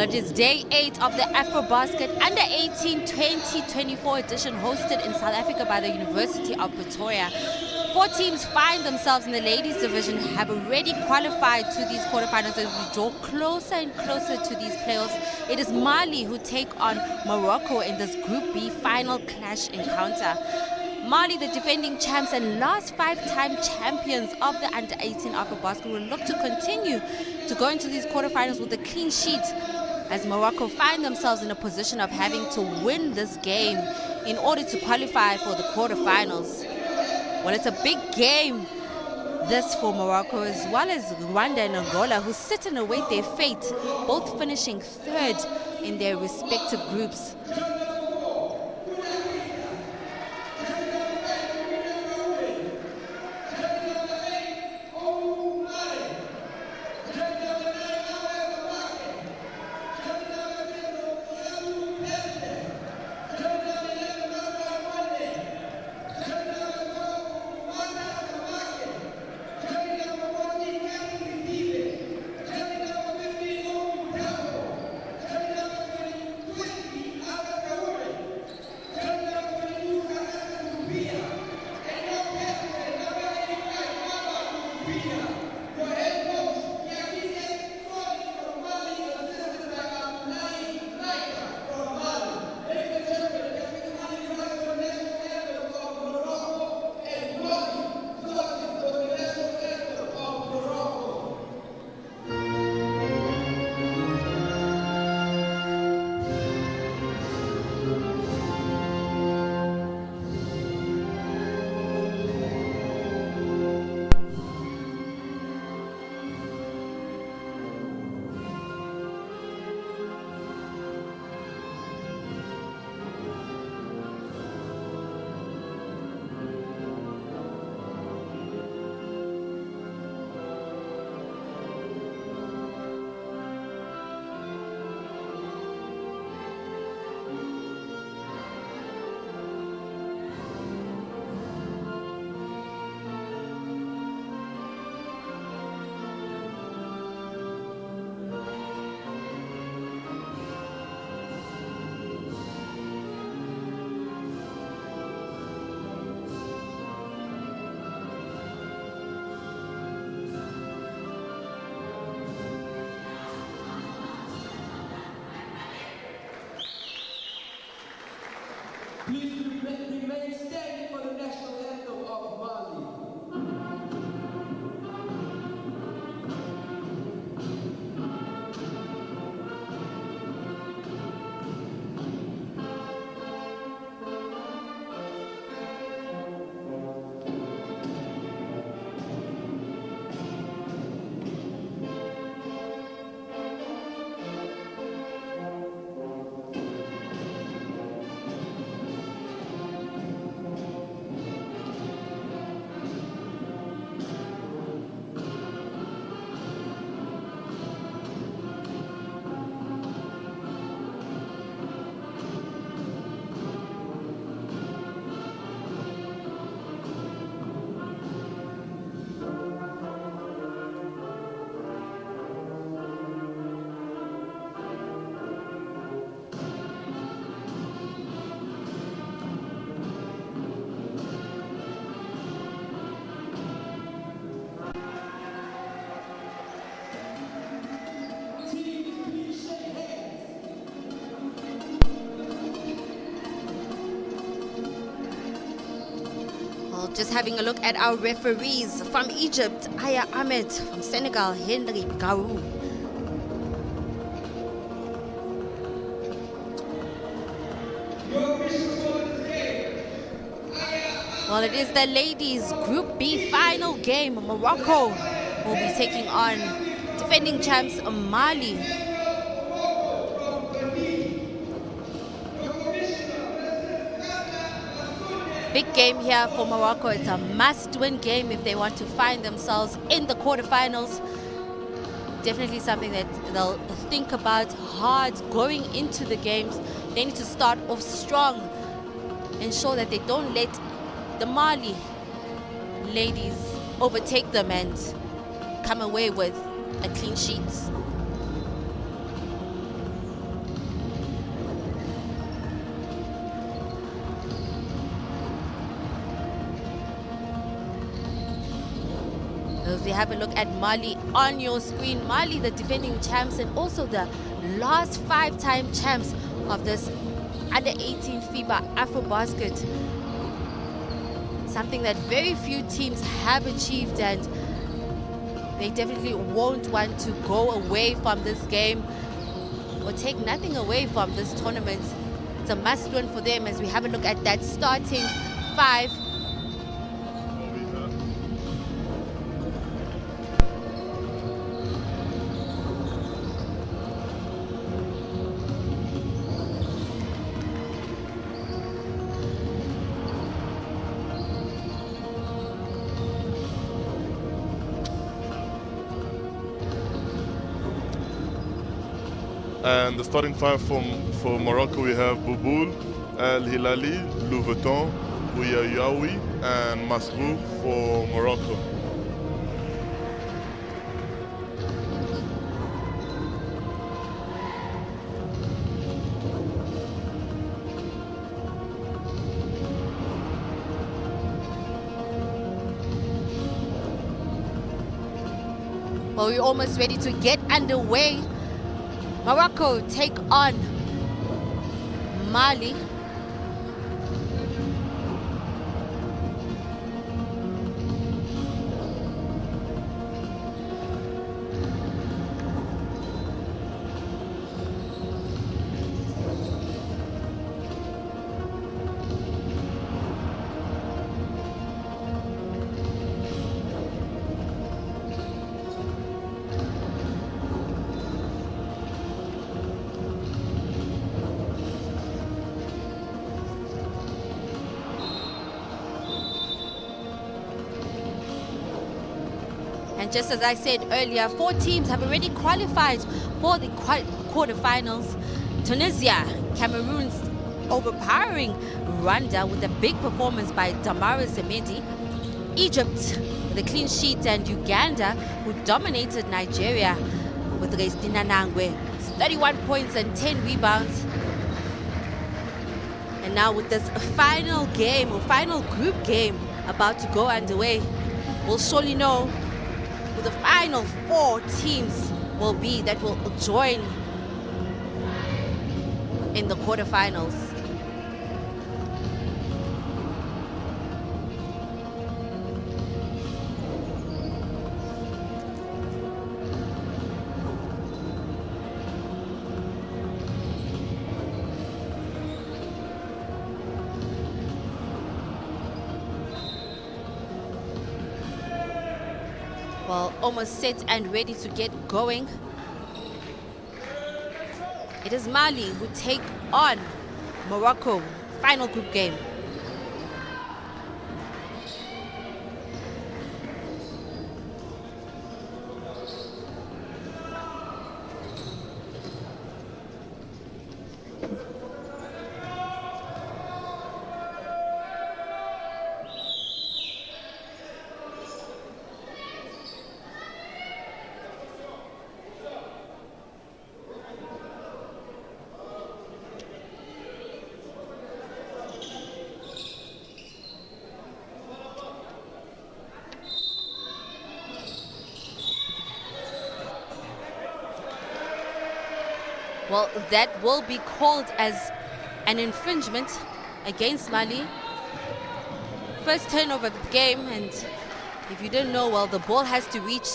Well, it is day 8 of the AfroBasket Under 18 2024 edition hosted in South Africa by the University of Pretoria. 4 teams find themselves in the ladies division, have already qualified to these quarterfinals as we draw closer and closer to these playoffs. It is Mali who take on Morocco in this Group B final clash encounter. Mali, the defending champs and last 5-time champions of the Under 18 AfroBasket, will look to continue to go into these quarterfinals with a clean sheet, as Morocco find themselves in a position of having to win this game in order to qualify for the quarterfinals. Well, it's a big game, this for Morocco, as well as Rwanda and Angola, who sit and await their fate, both finishing third in their respective groups. Please remain standing for the national anthem of Mali. Just having a look at our referees. From Egypt, Aya Ahmed. From Senegal, Henry Garou. Well, it is the ladies' Group B final game. Morocco will be taking on defending champs Mali. Big game here for Morocco. It's a must-win game if they want to find themselves in the quarterfinals. Definitely something that they'll think about hard going into the games. They need to start off strong. Ensure that they don't let the Mali ladies overtake them and come away with a clean sheet. As we have a look at Mali on your screen. Mali, the defending champs and also the last 5-time champs of this under-18 FIBA AfroBasket. Something that very few teams have achieved, and they definitely won't want to go away from this game or take nothing away from this tournament. It's a must-win for them as we have a look at that starting 5. And the starting 5 for Morocco, we have Bouboul, El Hilali, Louveton, Bouyayaoui, and Masrou for Morocco. Well, we're almost ready to get underway. Morocco take on Mali. And just as I said earlier, 4 teams have already qualified for the quarterfinals. Tunisia, Cameroon's overpowering Rwanda with a big performance by Damara Zemedi. Egypt with a clean sheet, and Uganda, who dominated Nigeria with Restina Nangwe, 31 points and 10 rebounds. And now with this final game, or final group game about to go underway, we'll surely know who the final 4 teams will be that will join in the quarterfinals. Well, almost set and ready to get going. It is Mali who take on Morocco, final group game. Well, that will be called as an infringement against Mali. First turnover of the game, and if you don't know, well, the ball has to reach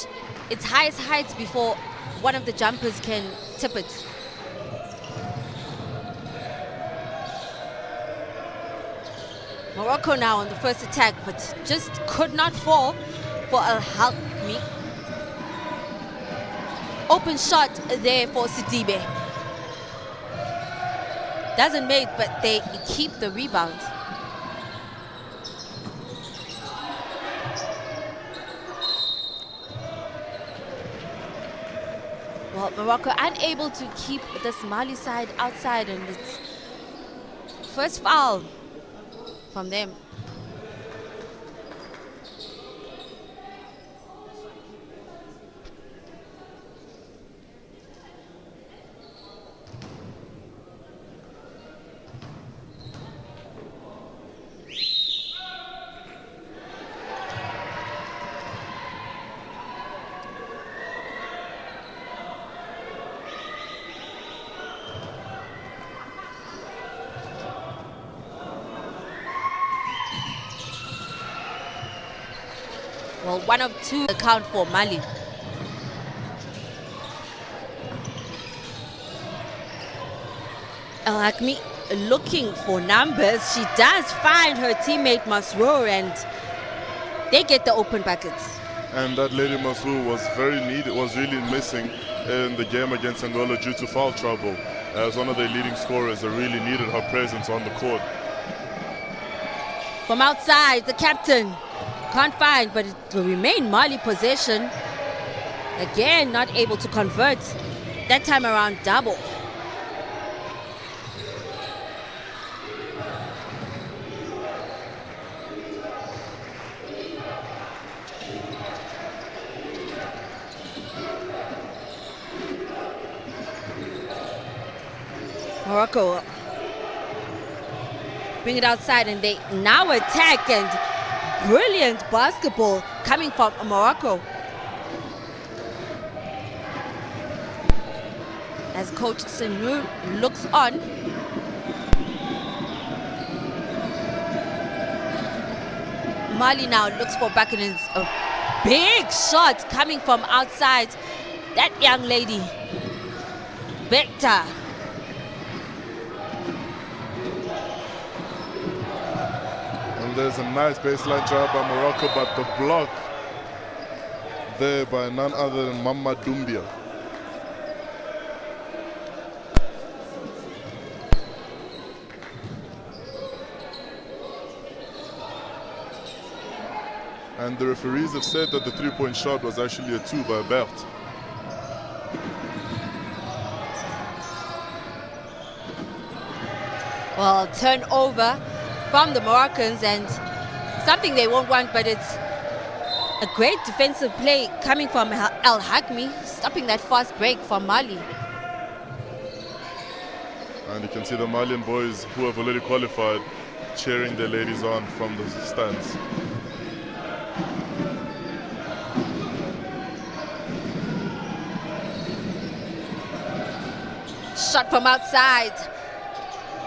its highest heights before one of the jumpers can tip it. Morocco now on the first attack, but just could not fall for Al-Halmi. Open shot there for Sidibe. Doesn't make, but they keep the rebound. Well, Morocco unable to keep this Mali side outside, and it's first foul from them. Well, one of two account for Mali. El Hakmi looking for numbers. She does find her teammate Masroor, and they get the open buckets. And that lady Masroor was was really missing in the game against Angola due to foul trouble. As one of their leading scorers, they really needed her presence on the court. From outside, the captain can't find, but it will remain Mali possession. Again, not able to convert. That time around, double. Morocco bring it outside, and they now attack, and brilliant basketball coming from Morocco. As Coach Senur looks on. Mali now looks for back, and it's a big shot coming from outside. That young lady, Vector. There's a nice baseline job by Morocco, but the block there by none other than Mama Doumbia. And the referees have said that the three-point shot was actually a 2 by Bert. Well, turnover from the Moroccans, and something they won't want, but it's a great defensive play coming from El Hakmi, stopping that fast break from Mali. And you can see the Malian boys who have already qualified cheering their ladies on from the stands. Shot from outside.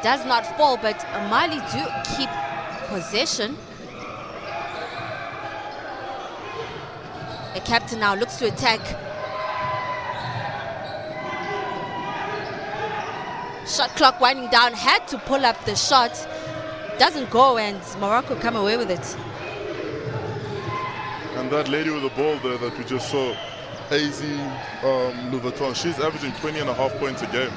Does not fall, but Mali do keep possession. The captain now looks to attack. Shot clock winding down, had to pull up the shot. Doesn't go, and Morocco come away with it. And that lady with the ball there that we just saw, AZ Louveton, she's averaging 20.5 points a game.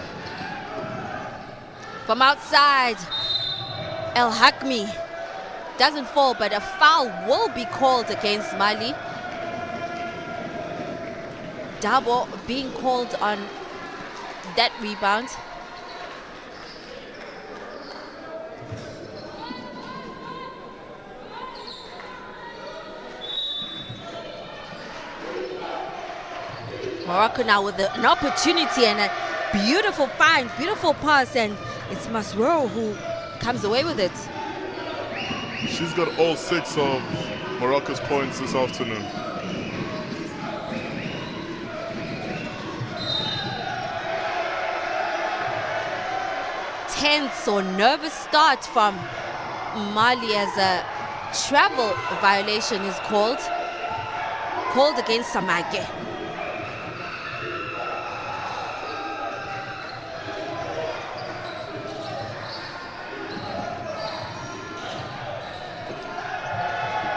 From outside, El Hakmi doesn't fall, but a foul will be called against Mali. Double being called on that rebound. Morocco now with an opportunity and a beautiful find, beautiful pass, and it's Masroor who comes away with it. She's got all 6 of Morocco's points this afternoon. Tense or nervous start from Mali as a travel violation is called against Samake.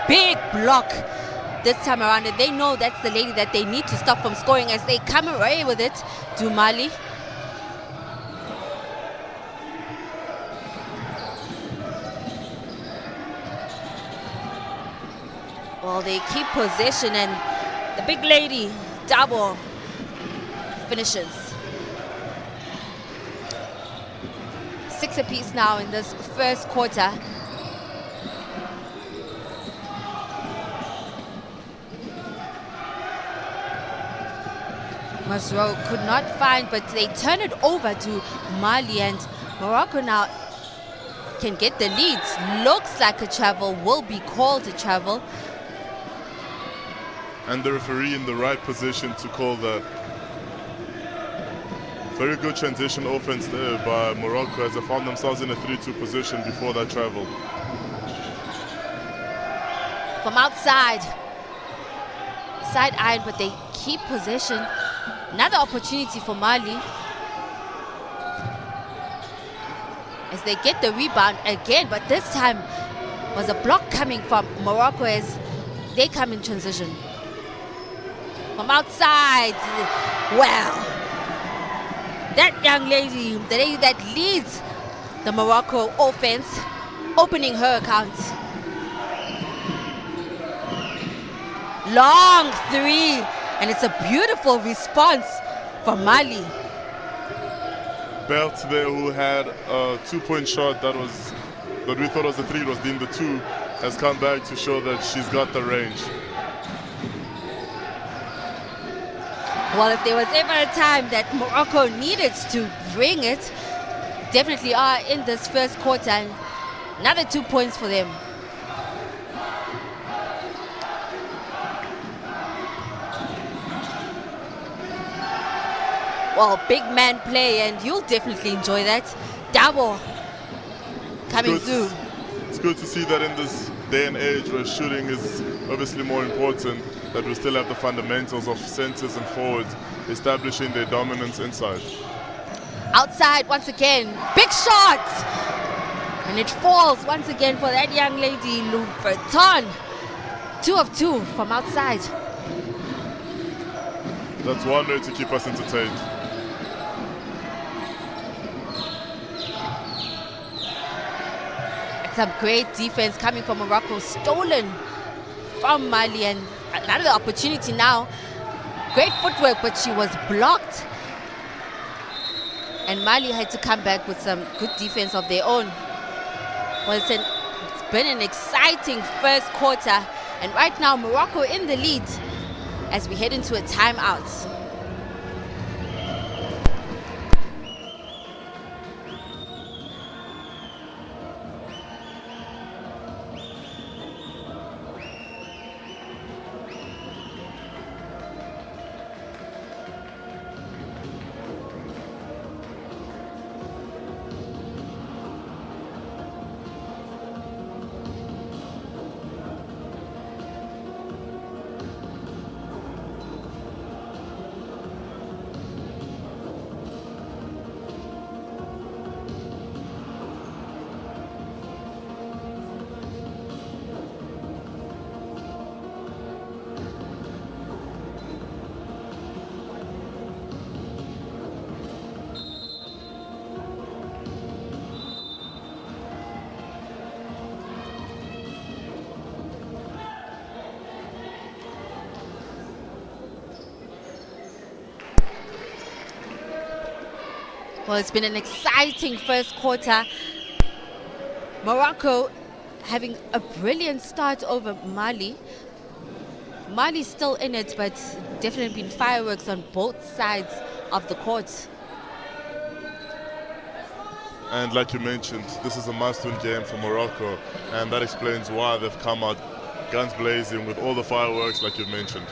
Big block this time around, and they know that's the lady that they need to stop from scoring as they come away with it to Mali. Well, they keep possession, and the big lady, Dabo, finishes. 6 apiece now in this first quarter. Masroor could not find, but they turn it over to Mali, and Morocco now can get the leads. Looks like a travel, will be called a travel. And the referee in the right position to call that. Very good transition offense there by Morocco as they found themselves in a 3-2 position before that travel. From outside, side iron, but they keep possession. Another opportunity for Mali as they get the rebound again, but this time was a block coming from Morocco as they come in transition. From outside, wow. That young lady, the lady that leads the Morocco offense, opening her account. Long three, and it's a beautiful response from Mali. Belt there, who had a 2-point shot that we thought was a 3, was in the 2, has come back to show that she's got the range. Well, if there was ever a time that Morocco needed to bring it, definitely are in this first quarter. And another 2 points for them. Well, big man play, and you'll definitely enjoy that. Double coming through. It's good to see that in this day and age where shooting is obviously more important, that we still have the fundamentals of centers and forwards establishing their dominance inside. Outside once again, big shot! And it falls once again for that young lady, Louverton. 2 of 2 from outside. That's one way to keep us entertained. Some great defense coming from Morocco, stolen from Mali, and another opportunity now. Great footwork, but she was blocked. And Mali had to come back with some good defense of their own. Well, it's been an exciting first quarter, and right now Morocco in the lead as we head into a timeout. Well, it's been an exciting first quarter. Morocco having a brilliant start over Mali. Mali's still in it, but definitely been fireworks on both sides of the court. And like you mentioned, this is a must-win game for Morocco, and that explains why they've come out guns blazing with all the fireworks like you mentioned.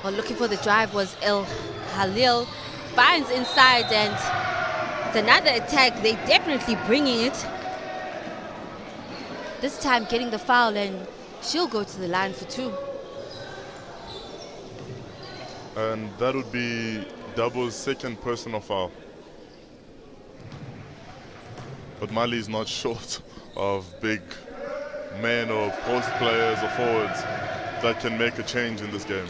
Well, looking for the drive was El Halil. Finds inside, and it's another attack. They definitely bringing it. This time getting the foul, and she'll go to the line for 2. And that would be Double's second personal foul. But Mali is not short of big men or post players or forwards that can make a change in this game.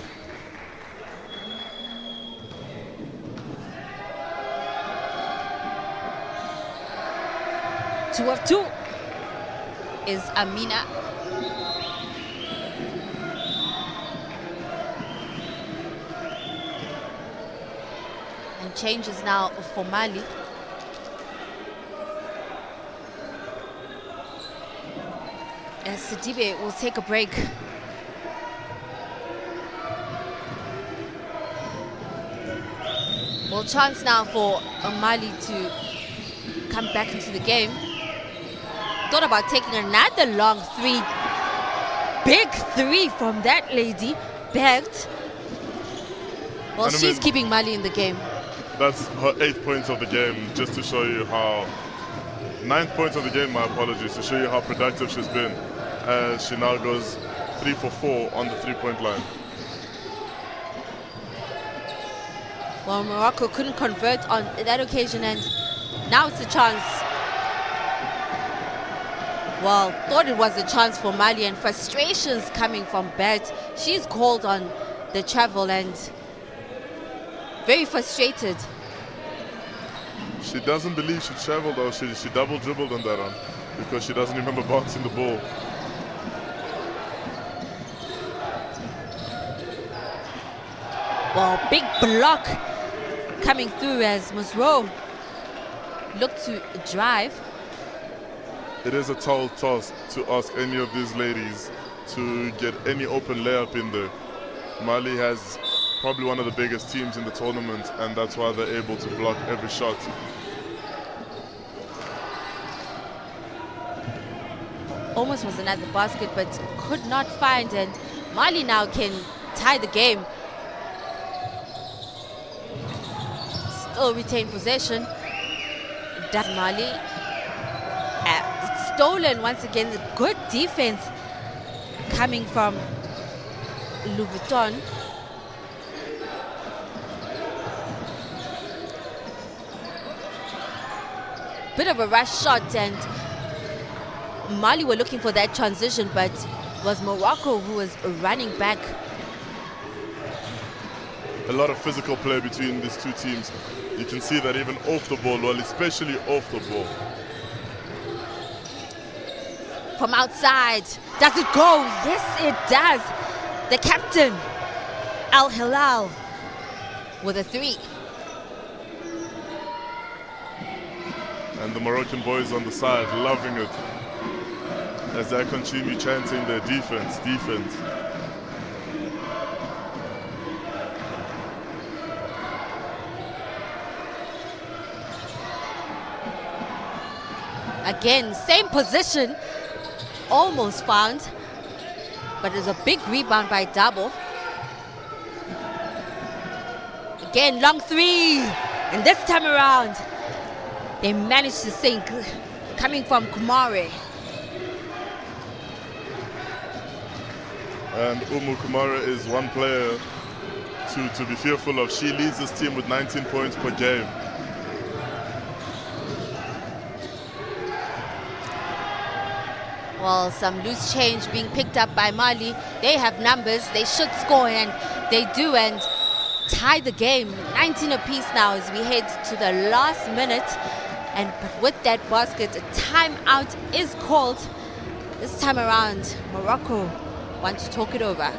Two of 2 is Amina. And changes now for Mali. As Sidibe will take a break. Well, chance now for Mali to come back into the game. Thought about taking another long 3. Big 3 from that lady. Bagged. Well, she's keeping Mali in the game. That's her 8th points of the game, just to show you how... 9th points of the game, my apologies, to show you how productive she's been. She now goes 3 for 4 on the 3-point line. Well, Morocco couldn't convert on that occasion, and now it's a chance. Well, thought it was a chance for Mali, and frustrations coming from Bet. She's called on the travel and very frustrated. She doesn't believe she traveled, though. She double dribbled on that one because she doesn't remember bouncing the ball. Well, big block coming through as Musro looked to drive. It is a tall task to ask any of these ladies to get any open layup in there. Mali has probably one of the biggest teams in the tournament, and that's why they're able to block every shot. Almost was another basket, but could not find, and Mali now can tie the game. Still retain possession. Does Mali. Stolen once again. Good defense coming from Louis Vuitton. Bit of a rush shot, and Mali were looking for that transition, but it was Morocco who was running back. A lot of physical play between these two teams. You can see that even off the ball, well, especially off the ball. From outside, does it go? Yes, it does. The captain, Al Hilal, with a 3. And the Moroccan boys on the side loving it as they continue chanting their defense, defense. Again, same position, almost found, but it's a big rebound by Dabo. Again, long 3, and this time around, they managed to sink, coming from Kumare. And Umu Kumare is one player to be fearful of. She leads this team with 19 points per game. Well, some loose change being picked up by Mali. They have numbers, they should score, and they do, and tie the game. 19 apiece now as we head to the last minute. And but with that basket, a timeout is called. This time around, Morocco want to talk it over.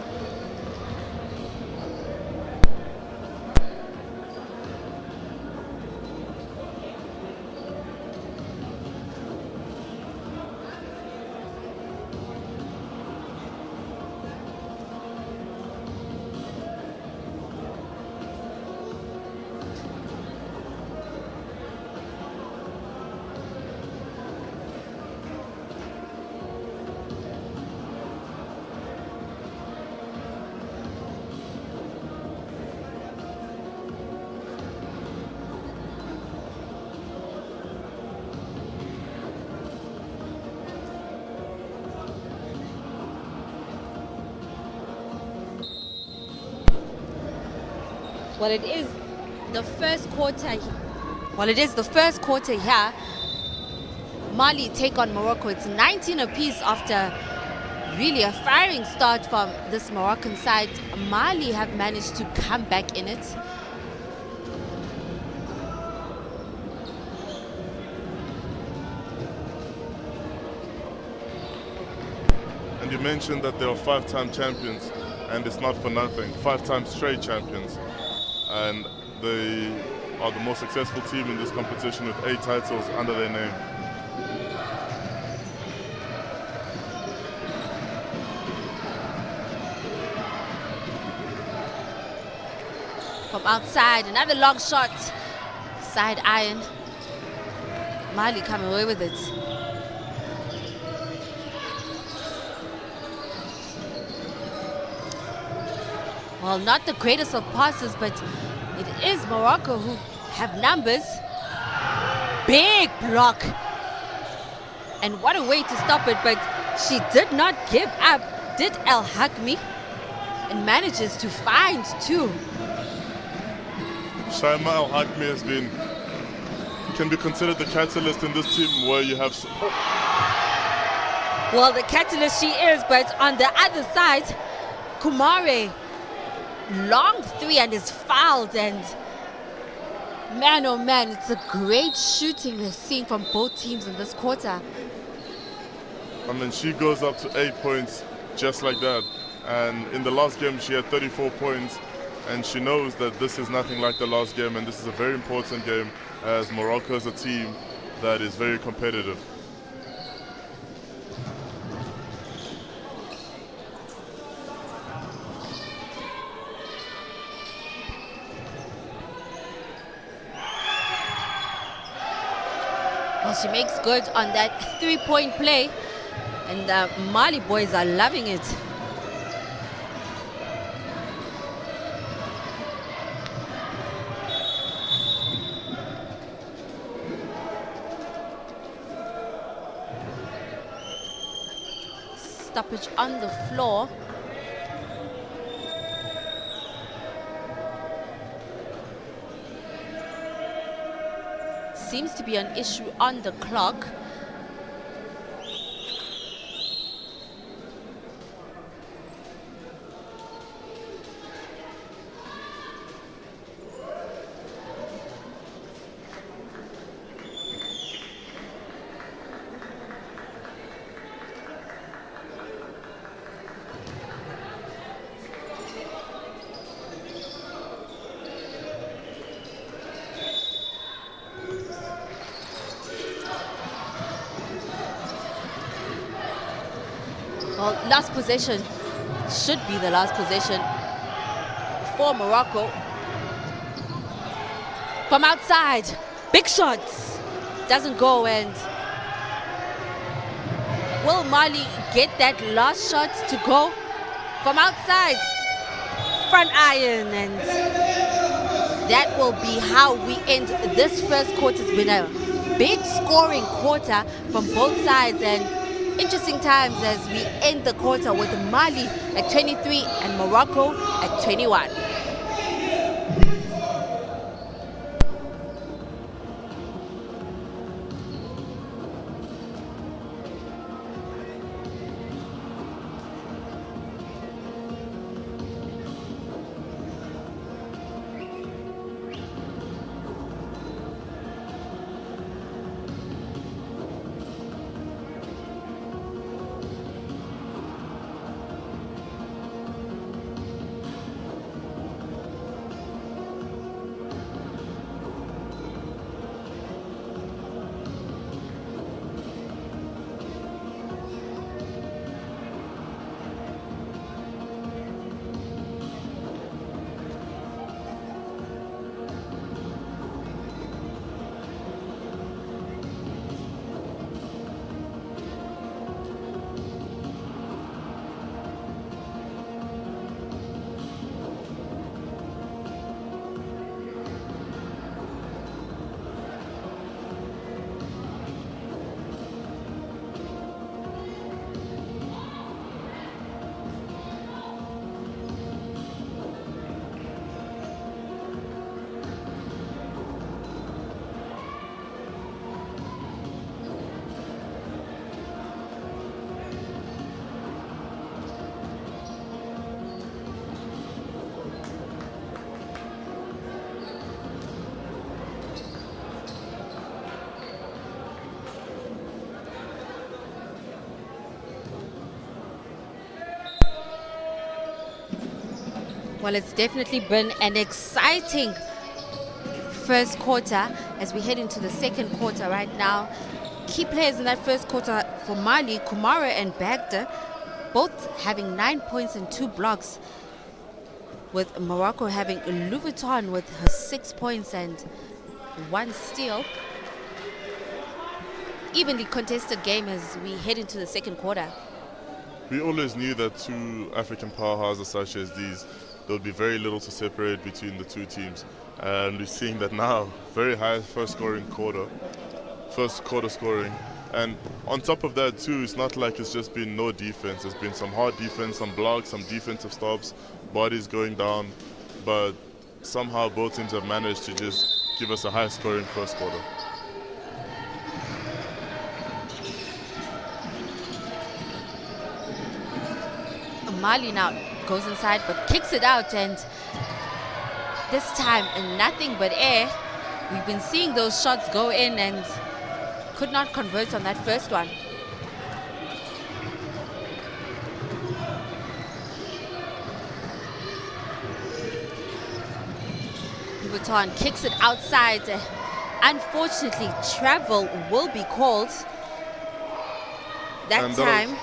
Well, it is the first quarter. Well, it is the first quarter here. Mali take on Morocco. It's 19 apiece after really a firing start from this Moroccan side. Mali have managed to come back in it. And you mentioned that they are 5-time champions, and it's not for nothing. 5-time straight champions. And they are the most successful team in this competition with 8 titles under their name. From outside, another long shot. Side iron. Mali coming away with it. Well, not the greatest of passes, but it is Morocco who have numbers. Big block. And what a way to stop it, but she did not give up, did El Hakmi, and manages to find two. Shaima El Hakmi can be considered the catalyst in this team where you have... Well, the catalyst she is, but on the other side, Kumare, long three and is fouled, and man, oh man, it's a great shooting we're seeing from both teams in this quarter. I mean, she goes up to 8 points just like that. And in the last game, she had 34 points. And she knows that this is nothing like the last game. And this is a very important game as Morocco is a team that is very competitive. Well, she makes good on that three-point play. And the Mali boys are loving it. Stoppage on the floor. Seems to be an issue on the clock. Well, last possession should be the last possession for Morocco. From outside, big shots, doesn't go, and will Mali get that last shot to go? From outside, front iron, and that will be how we end this first quarter. It's been a big scoring quarter from both sides, and interesting times as we end the quarter with Mali at 23 and Morocco at 21. Well, it's definitely been an exciting first quarter as we head into the second quarter right now. Key players in that first quarter for Mali, Kumara and Bagda, both having 9 points and 2 blocks, with Morocco having Louveton with her 6 points and 1 steal. Evenly contested game as we head into the second quarter. We always knew that two African powerhouses such as these there would be very little to separate between the two teams. And we're seeing that now, very high first quarter scoring. And on top of that too, it's not like it's just been no defense. There's been some hard defense, some blocks, some defensive stops, bodies going down, but somehow both teams have managed to just give us a high scoring first quarter. Mali now goes inside but kicks it out, and this time nothing but air. We've been seeing those shots go in and could not convert on that first one. Vuitton kicks it outside. Unfortunately, travel will be called that time.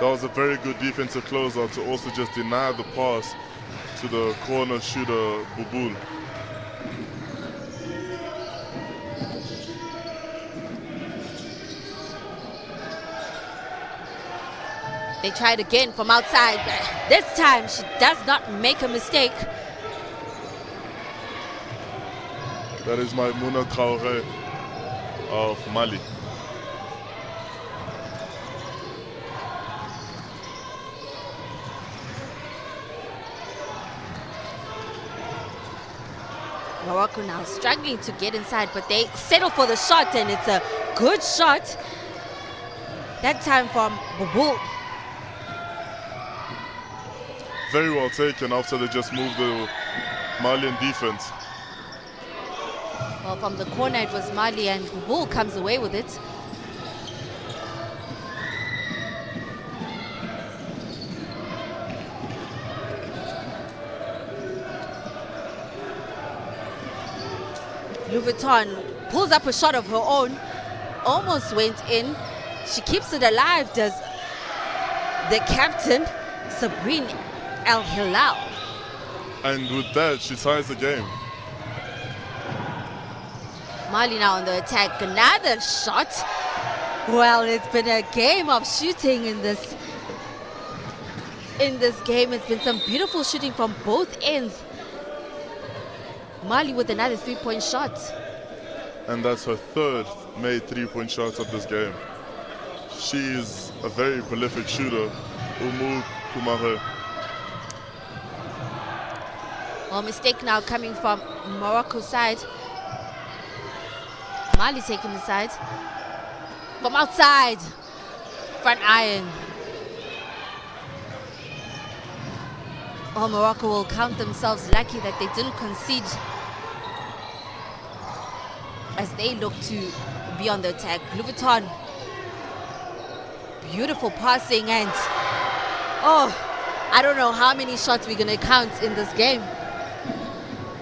That was a very good defensive closeout to also just deny the pass to the corner shooter, Bubul. They tried again from outside. This time she does not make a mistake. That is my Muna Traoré of Mali. Morocco now struggling to get inside, but they settle for the shot, and it's a good shot. That time from Bubul. Very well taken after they just moved the Malian defense. Well, from the corner it was Mali, and Bubul comes away with it. Vuitton pulls up a shot of her own, almost went in. She keeps it alive, does the captain, Sabrine El Hilal. And with that, she ties the game. Mali now on the attack, another shot. Well, it's been a game of shooting in this game. It's been some beautiful shooting from both ends. Mali with another three-point shot. And that's her third made three-point shot of this game. She is a very prolific shooter. Umu Kumare. Well, mistake now coming from Morocco's side. Mali taking the side. From outside. Front iron. Oh, Morocco will count themselves lucky that they didn't concede as they look to be on the attack. Vuitton. Beautiful passing, and I don't know how many shots we're going to count in this game.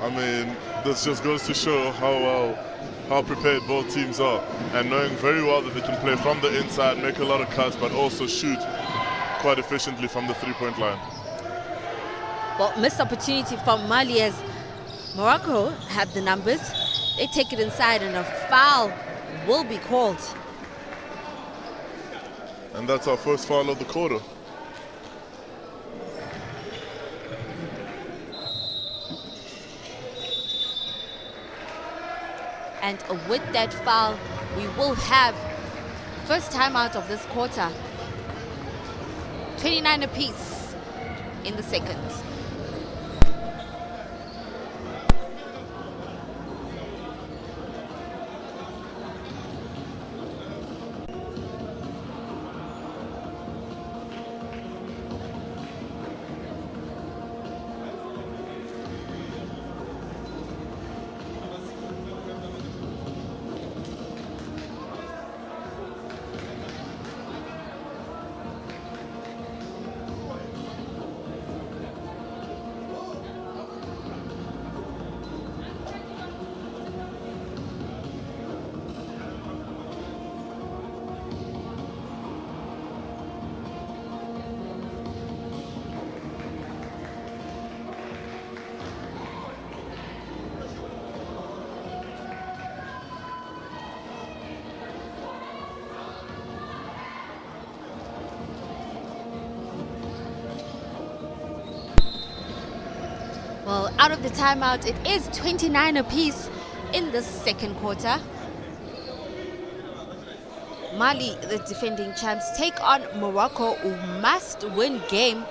I mean, this just goes to show how prepared both teams are, and knowing very well that they can play from the inside, make a lot of cuts, but also shoot quite efficiently from the three-point line. Well, missed opportunity from Mali as Morocco have the numbers. They take it inside, and a foul will be called. And that's our first foul of the quarter. And with that foul, we will have first timeout of this quarter. 29 apiece in the second. Well, out of the timeout, it is 29 apiece in the second quarter. Mali, the defending champs, take on Morocco, who must win game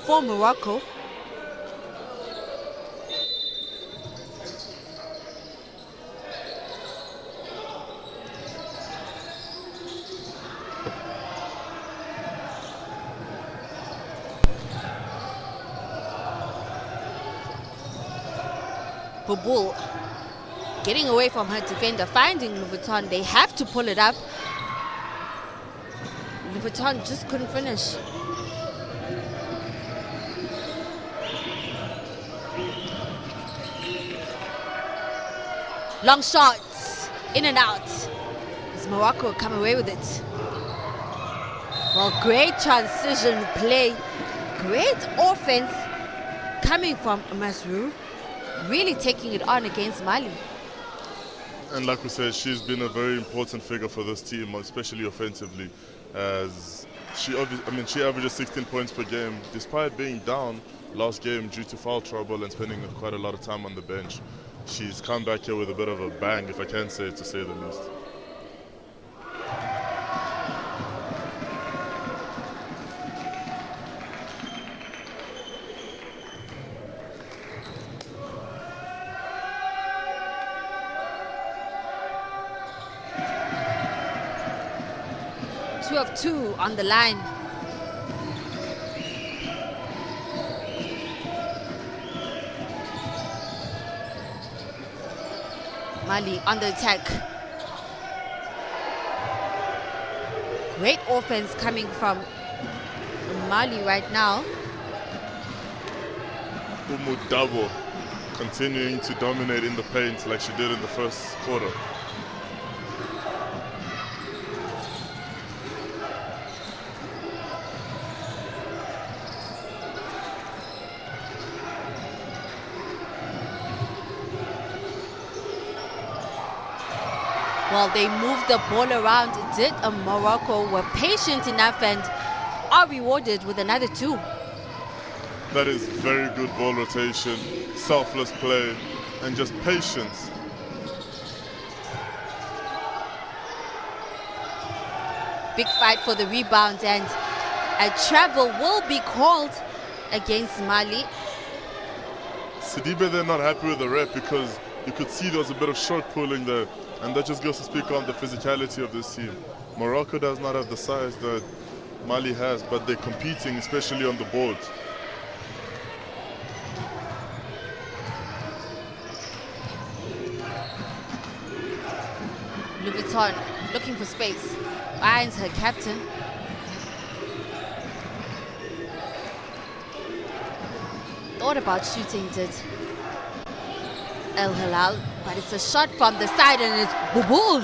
for Morocco. Bubul getting away from her defender, finding Vuitton. They have to pull it up. Vuitton just couldn't finish. Long shots, in and out. Does Morocco come away with it? Well, great transition play, great offense coming from Masrou, really taking it on against Mali. And like we said, she's been a very important figure for this team, especially offensively. As she averages 16 points per game, despite being down last game due to foul trouble and spending quite a lot of time on the bench. She's come back here with a bit of a bang, if I can say it, to say the least. Two of two on the line. Mali on the attack. Great offense coming from Mali right now. Dabo continuing to dominate in the paint like she did in the first quarter. Well, they moved the ball around, did Morocco, were patient enough and are rewarded with another two. That is very good ball rotation, selfless play, and just patience. Big fight for the rebound, and a travel will be called against Mali. Sidibe, they're not happy with the rep because you could see there was a bit of short pulling there. And that just goes to speak on the physicality of this team. Morocco does not have the size that Mali has, but they're competing, especially on the board. Vuitton looking for space, finds her captain. Thought about shooting, did El Hilal, but it's a shot from the side, and it's Bubul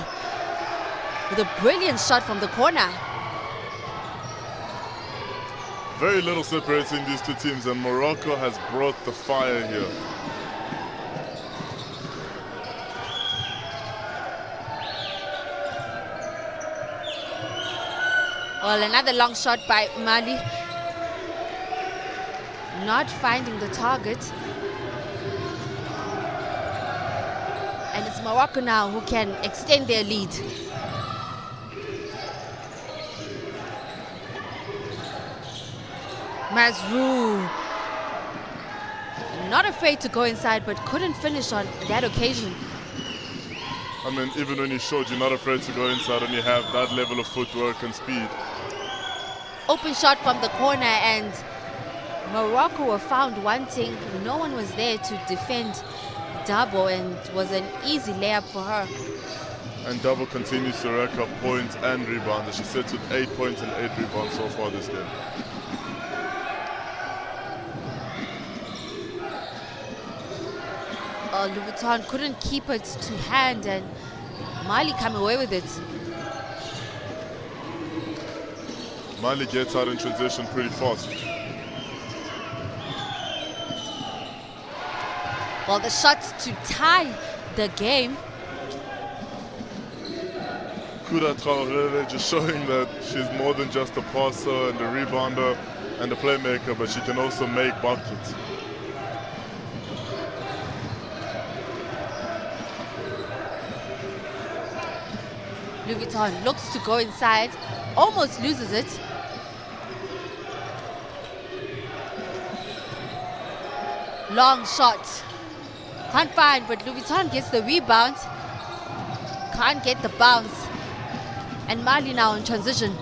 with a brilliant shot from the corner. Very little separating these two teams, and Morocco has brought the fire here. Well, another long shot by Mali. Not finding the target. And it's Morocco now who can extend their lead. Masrou, not afraid to go inside, but couldn't finish on that occasion. I mean, even when you showed, you're not afraid to go inside and you have that level of footwork and speed. Open shot from the corner, and Morocco were found wanting. No one was there to defend Dabo, and it was an easy layup for her. And Dabo continues to rack up points and rebounds. She sits with 8 points and 8 rebounds so far this game. Vuitton couldn't keep it to hand, and Mali came away with it. Mali gets out in transition pretty fast. Well, the shots to tie the game. Kouda Traoré just showing that she's more than just a passer and a rebounder and a playmaker, but she can also make buckets. Louis Vuitton looks to go inside, almost loses it. Long shot. Can't find, but Louis Vuitton gets the rebound. Can't get the bounce. And Mali now in transition.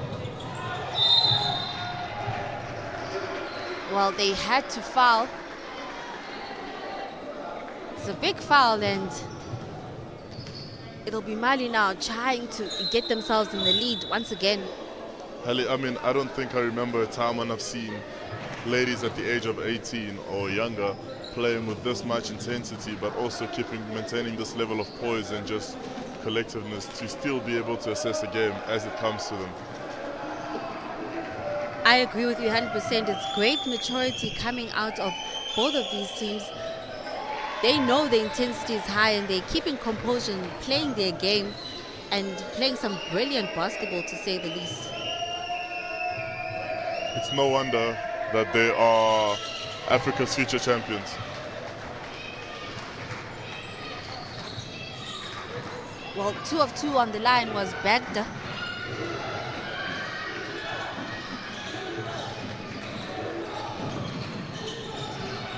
Well, they had to foul. It's a big foul, and it'll be Mali now trying to get themselves in the lead once again. I mean, I don't think I remember a time when I've seen ladies at the age of 18 or younger playing with this much intensity, but also maintaining this level of poise and just collectiveness to still be able to assess the game as it comes to them. I agree with you 100%. It's great maturity coming out of both of these teams. They know the intensity is high and they're keeping composure and playing their game and playing some brilliant basketball, to say the least. It's no wonder that they are Africa's future champions. Well, 2 of 2 on the line was Bagda.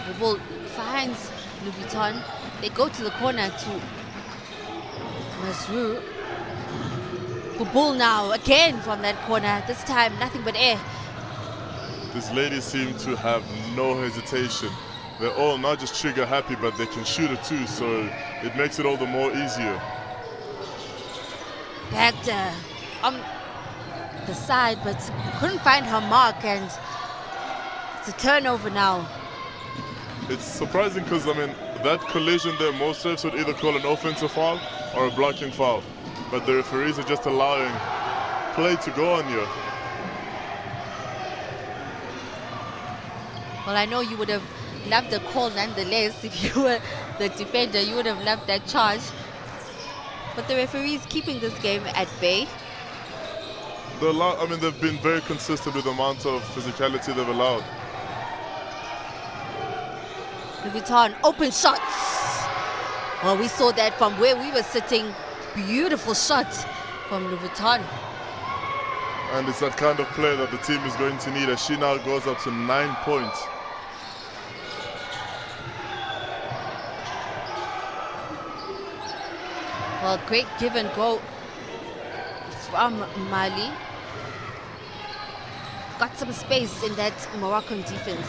The ball finds Louis Vuitton. They go to the corner to Masrur. Bubul now again from that corner. This time nothing but air. These ladies seem to have no hesitation. They're all not just trigger happy, but they can shoot it too, so it makes it all the more easier. Bagda on the side, but couldn't find her mark, and it's a turnover now. It's surprising because, I mean, that collision there, most refs would either call an offensive foul or a blocking foul. But the referees are just allowing play to go on you. Well, I know you would have loved the call nonetheless. If you were the defender, you would have loved that charge. But the referees keeping this game at bay. They've been very consistent with the amount of physicality they've allowed. Louis Vuitton, open shots. Well, we saw that from where we were sitting. Beautiful shot from Louis Vuitton. And it's that kind of play that the team is going to need as she now goes up to 9 points. Well, great give and go from Mali. Got some space in that Moroccan defense.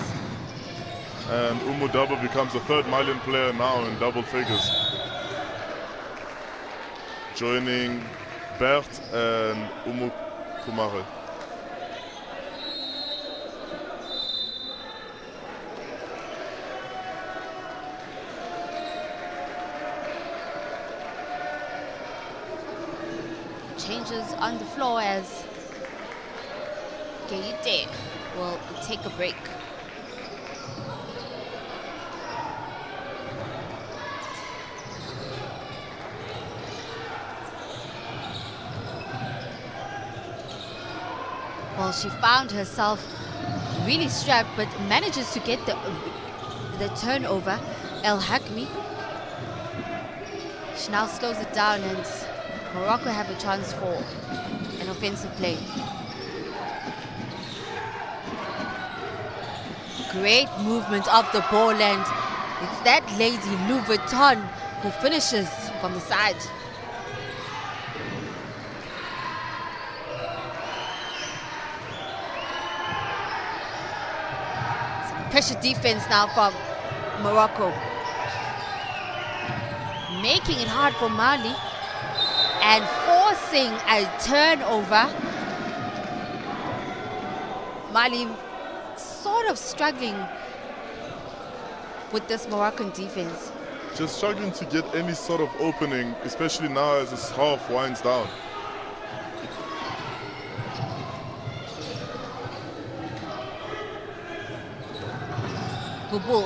And Dabo becomes the third Malian player now in double figures, joining Bert and Kumare. Changes on the floor as Gaite will take a break. Well, she found herself really strapped, but manages to get the turnover. El Hakmi. She now slows it down, and Morocco have a chance for an offensive play. Great movement of the ball, and it's that lady Louis Vuitton who finishes from the side. Pressure defense now from Morocco. Making it hard for Mali and forcing a turnover. Mali sort of struggling with this Moroccan defense. Just struggling to get any sort of opening, especially now as this half winds down. Bubul.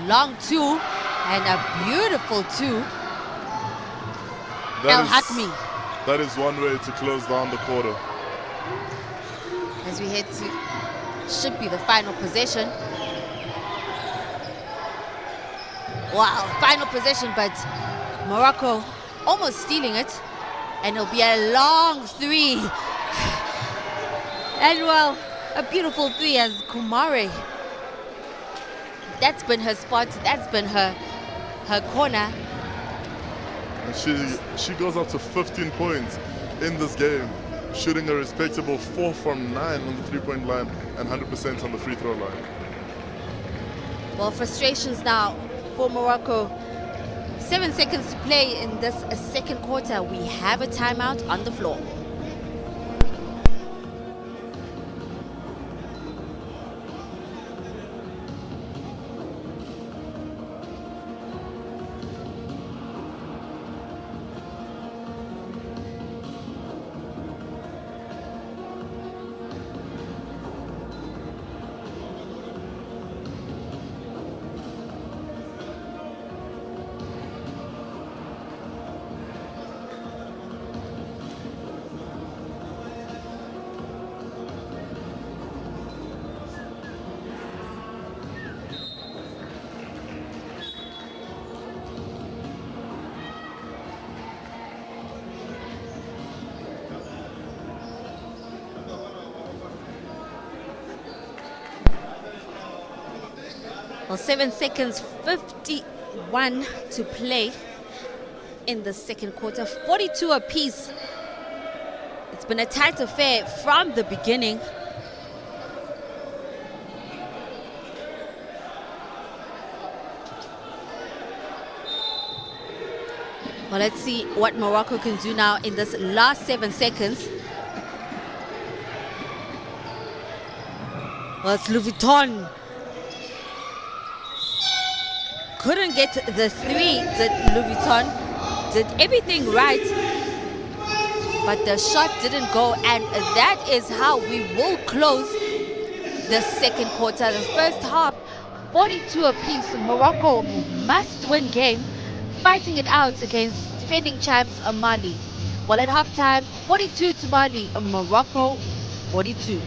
Long two and a beautiful two. El Hakmi. That is one way to close down the quarter. As we head to, should be the final possession. Wow, final possession, but Morocco almost stealing it. And it'll be a long three. And well, a beautiful three as Kumare. That's been her spot. That's been her corner. And she goes up to 15 points in this game, shooting a respectable 4 from 9 on the three-point line and 100% on the free throw line. Well, frustrations now for Morocco. 7 seconds to play in this second quarter. We have a timeout on the floor. Well, 7 seconds, 51 to play in the second quarter. 42 apiece. It's been a tight affair from the beginning. Well, let's see what Morocco can do now in this last 7 seconds. Well, it's Louis Vuitton. Couldn't get the three. Did Louis Vuitton did everything right, but the shot didn't go, and that is how we will close the second quarter. The first half, 42 apiece. Morocco must win game, fighting it out against defending champs Mali. Well, at halftime, 42 to Mali, Morocco 42.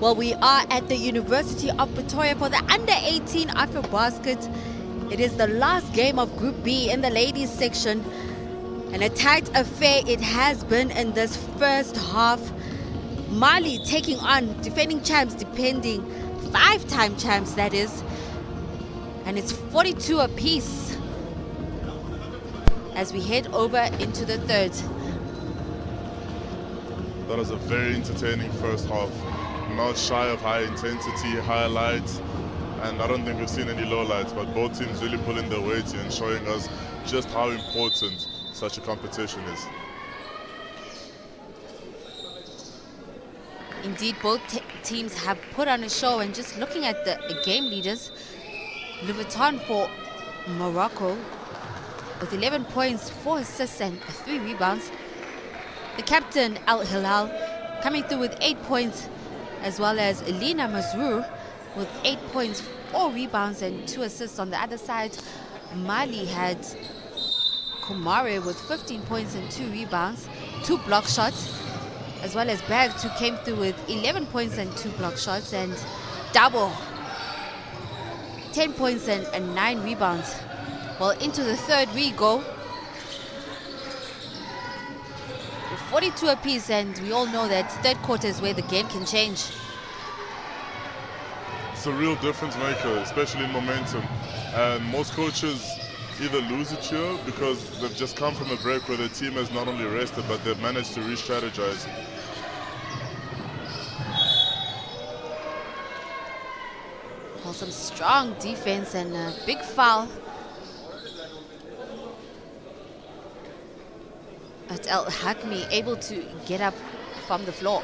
Well, we are at the University of Pretoria for the under-18 AfroBasket. It is the last game of Group B in the ladies section. And a tight affair it has been in this first half. Mali taking on defending champs, defending 5-time champs, that is. And it's 42 apiece as we head over into the third. That was a very entertaining first half. Not shy of high intensity, highlights, and I don't think we've seen any lowlights, but both teams really pulling their weight here and showing us just how important such a competition is. Indeed, both teams have put on a show, and just looking at the game leaders, Louis Vuitton for Morocco with 11 points, 4 assists and 3 rebounds. The captain, Al Hilal, coming through with 8 points, as well as Elina Mazrur with 8 points, 4 rebounds and 2 assists. On the other side, Mali had Kumare with 15 points and 2 rebounds, 2 block shots, as well as Bags, who came through with 11 points and 2 block shots, and Dabo, 10 points and 9 rebounds. Well, into the third we go. 42 apiece, and we all know that third quarter is where the game can change. It's a real difference maker, especially in momentum. And most coaches either lose it here because they've just come from a break where their team has not only rested, but they've managed to re-strategize. Well, some strong defense and a big foul. But Al Hakmi able to get up from the floor.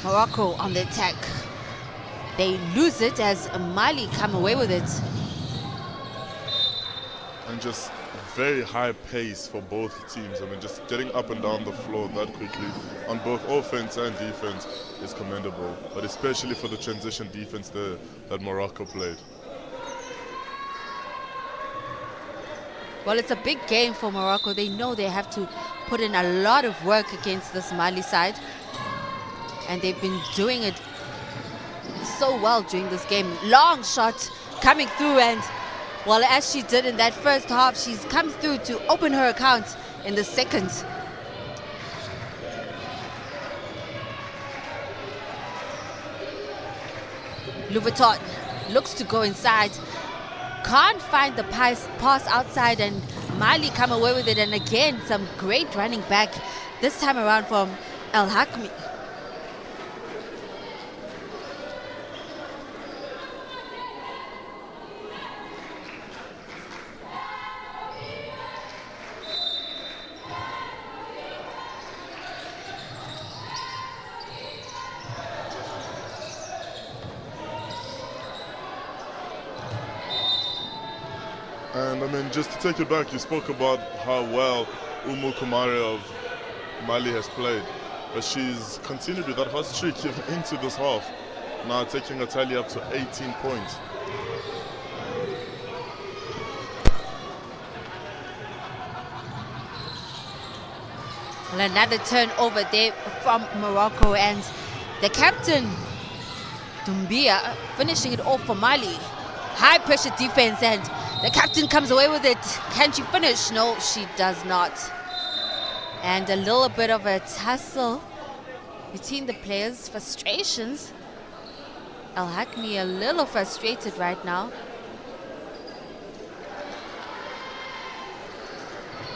Morocco on the attack. They lose it as Mali come away with it. And just very high pace for both teams. I mean, just getting up and down the floor that quickly on both offense and defense is commendable, but especially for the transition defense there that Morocco played. Well, it's a big game for Morocco. They know they have to put in a lot of work against this Mali side, and they've been doing it so well during this game. Long shot coming through, and well, as she did in that first half, she's come through to open her account in the second. Louis Vuitton looks to go inside, can't find the pass outside, and Mali come away with it. And again, some great running back, this time around from Al Hakmi. And I mean, just to take it back, you spoke about how well Umu Kumare of Mali has played, but she's continued with that hot streak into this half, now taking a tally up to 18 points. Well, another turnover there from Morocco, and the captain, Doumbia, finishing it off for Mali. High pressure defense, and the captain comes away with it. Can she finish? No, she does not. And a little bit of a tussle between the players. Frustrations. Al Hakmi a little frustrated right now.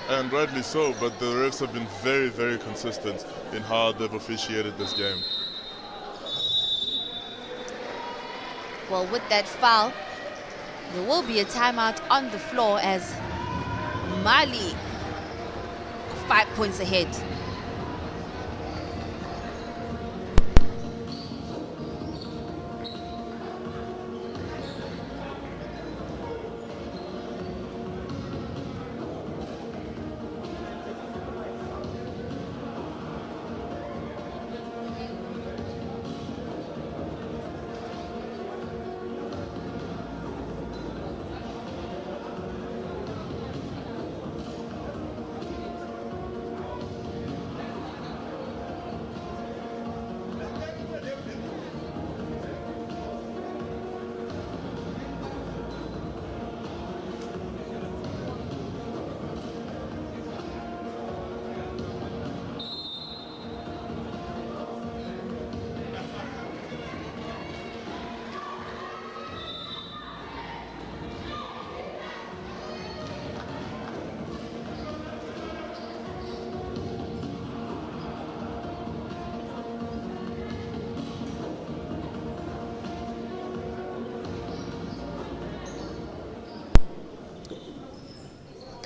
And rightly so, but the refs have been very, very consistent in how they've officiated this game. Well, with that foul, there will be a timeout on the floor as Mali 5 points ahead.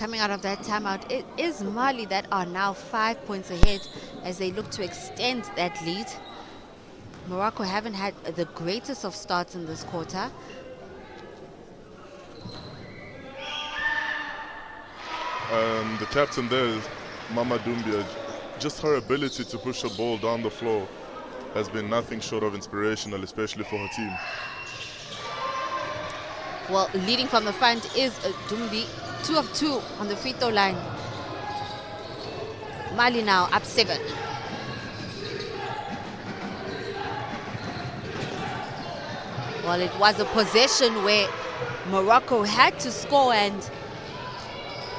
coming out of that timeout. It is Mali that are now 5 points ahead as they look to extend that lead. Morocco haven't had the greatest of starts in this quarter. And the captain there, Mama Doumbia, just her ability to push the ball down the floor has been nothing short of inspirational, especially for her team. Well, leading from the front is Dumbi, 2 of 2 on the free throw line. Mali now up 7. Well, it was a possession where Morocco had to score and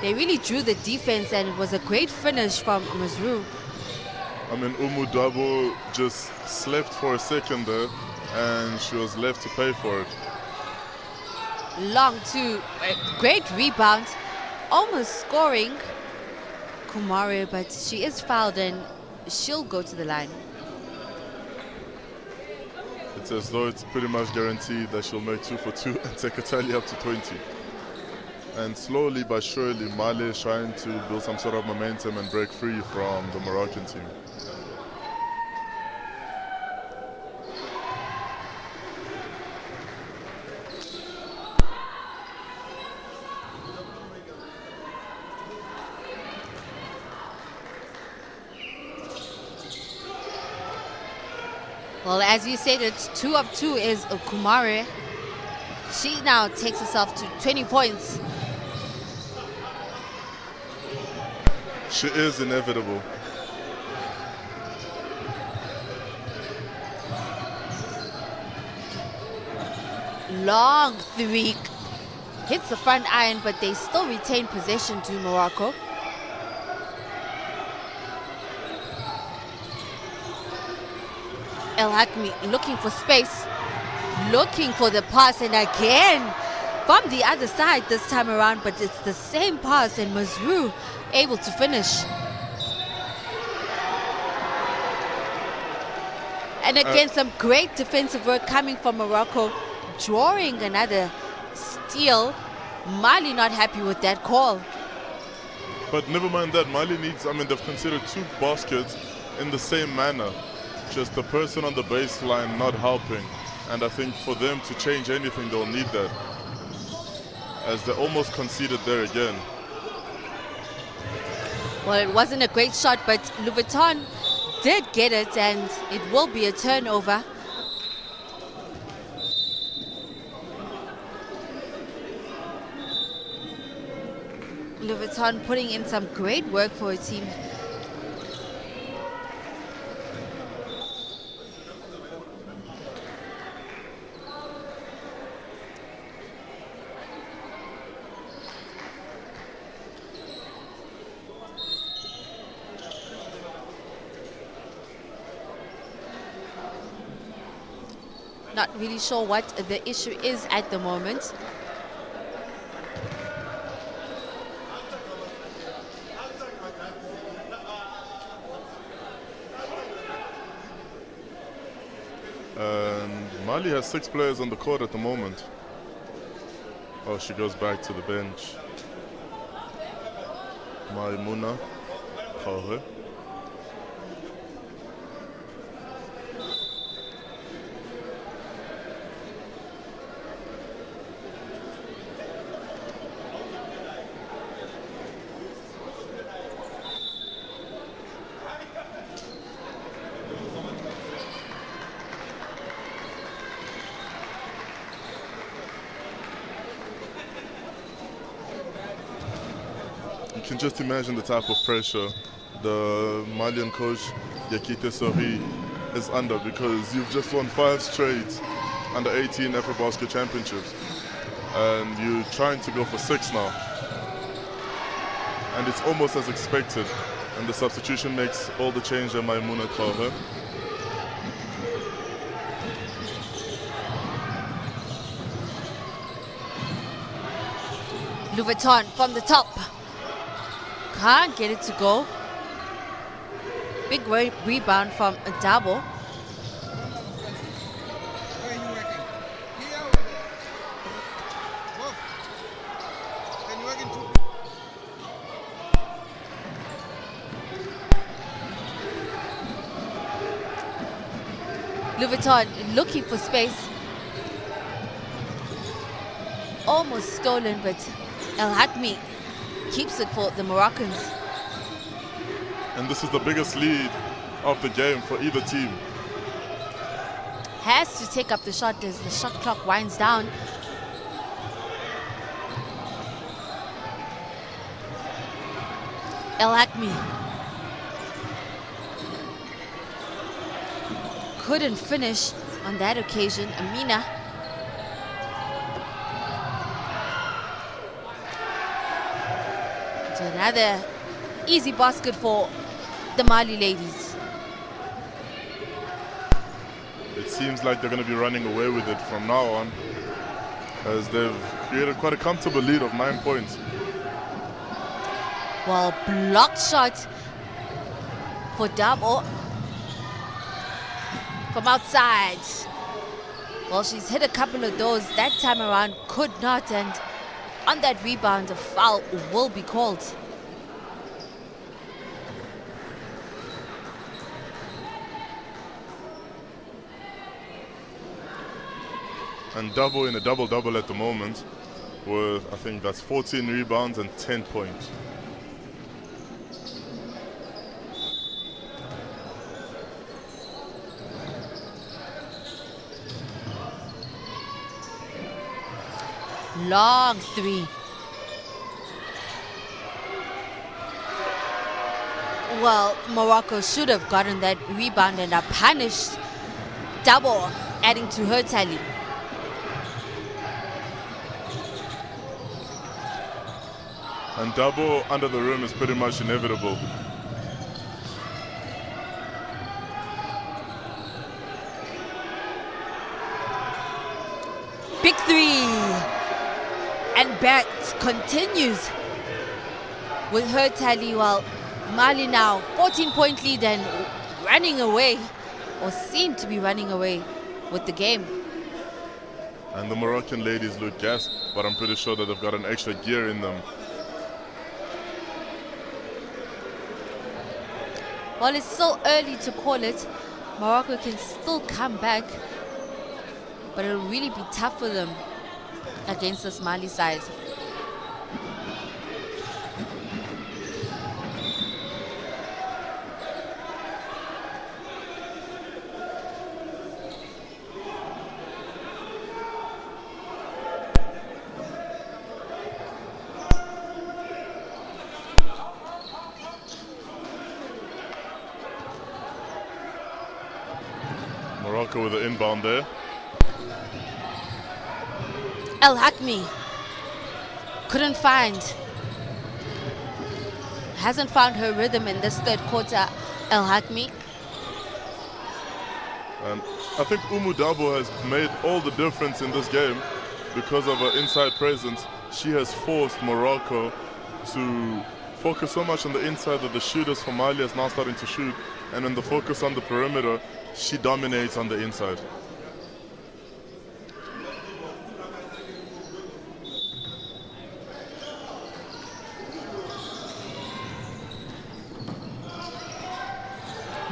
they really drew the defense, and it was a great finish from Mazrou. I mean, Dabo just slept for a second there and she was left to pay for it. Long two, great rebound, almost scoring Kumare, but she is fouled and she'll go to the line. It's as though it's pretty much guaranteed that she'll make 2 for 2 and take a tally up to 20. And slowly but surely, Mali is trying to build some sort of momentum and break free from the Moroccan team. Well, as you said, it's 2 of 2 is Kumare. She now takes herself to 20 points. She is inevitable. Long three, hits the front iron, but they still retain possession to Morocco. El Hakmi looking for space, looking for the pass, and again from the other side this time around, but it's the same pass, and Mazrou able to finish. And again, some great defensive work coming from Morocco, drawing another steal. Mali not happy with that call. But never mind that, Mali needs, I mean, they've considered 2 baskets in the same manner. Just the person on the baseline not helping. And I think for them to change anything, they'll need that. As they almost conceded there again. Well, it wasn't a great shot, but Louis Vuitton did get it, and it will be a turnover. Louis Vuitton putting in some great work for a team. Not really sure what the issue is at the moment. And Mali has 6 players on the court at the moment. Oh, she goes back to the bench. Maimuna, Khahe. You can just imagine the type of pressure the Malian coach Yakite Sori is under, because you've just won 5 straight under 18 AfroBasket championships and you're trying to go for 6 now, and it's almost as expected, and the substitution makes all the change that Maimuna Khahe. Louis Vuitton from the top. Can't get it to go. Big rebound from Dabo. move it on, looking for space. Almost stolen, but El Hakmi keeps it for the Moroccans. And this is the biggest lead of the game for either team. Has to take up the shot as the shot clock winds down. El Hakmi couldn't finish on that occasion. Amina to another easy basket for the Mali ladies. It seems like they're going to be running away with it from now on, as they've created quite a comfortable lead of 9 points. Well, blocked shot for Dabo from outside. Well, she's hit a couple of those that time around, could not, and on that rebound, a foul will be called. And Dabo in a double-double at the moment with, I think that's 14 rebounds and 10 points. Long three. Well, Morocco should have gotten that rebound and are punished. Double adding to her tally. And double under the rim is pretty much inevitable. Big three. And Bat continues with her tally. Well, Mali now 14-point lead and running away, or seem to be running away with the game. And the Moroccan ladies look gassed, but I'm pretty sure that they've got an extra gear in them. Well, it's still early to call it. Morocco can still come back, but it'll really be tough for them against this Mali side. Morocco with the inbound there. El Hakmi hasn't found her rhythm in this third quarter. El Hakmi. And I think Dabo has made all the difference in this game because of her inside presence. She has forced Morocco to focus so much on the inside that the shooters from Mali is now starting to shoot, and when the focus on the perimeter, she dominates on the inside.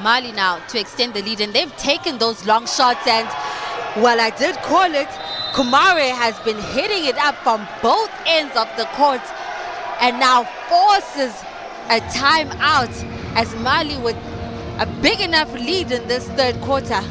Mali now to extend the lead, and they've taken those long shots, and well, I did call it. Kumare has been hitting it up from both ends of the court and now forces a timeout as Mali with a big enough lead in this third quarter.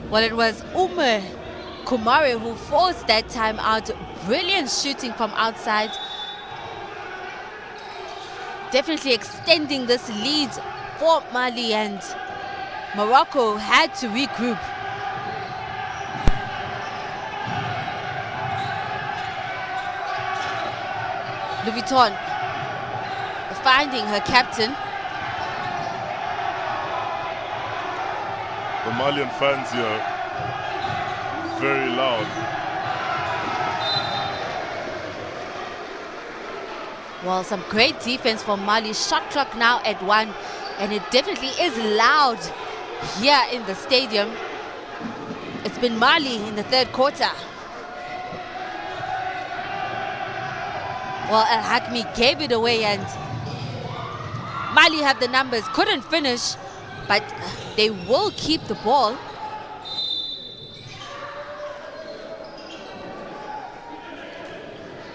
Well, it was Umar Kumare who forced that time out. Brilliant shooting from outside. Definitely extending this lead for Mali, and Morocco had to regroup. Louis Vuitton finding her captain. The Malian fans here, very loud. Well, some great defense from Mali. Shot clock now at 1, and it definitely is loud here in the stadium. It's been Mali in the third quarter. Well, Al Hakmi gave it away, and Mali have the numbers. Couldn't finish, but they will keep the ball.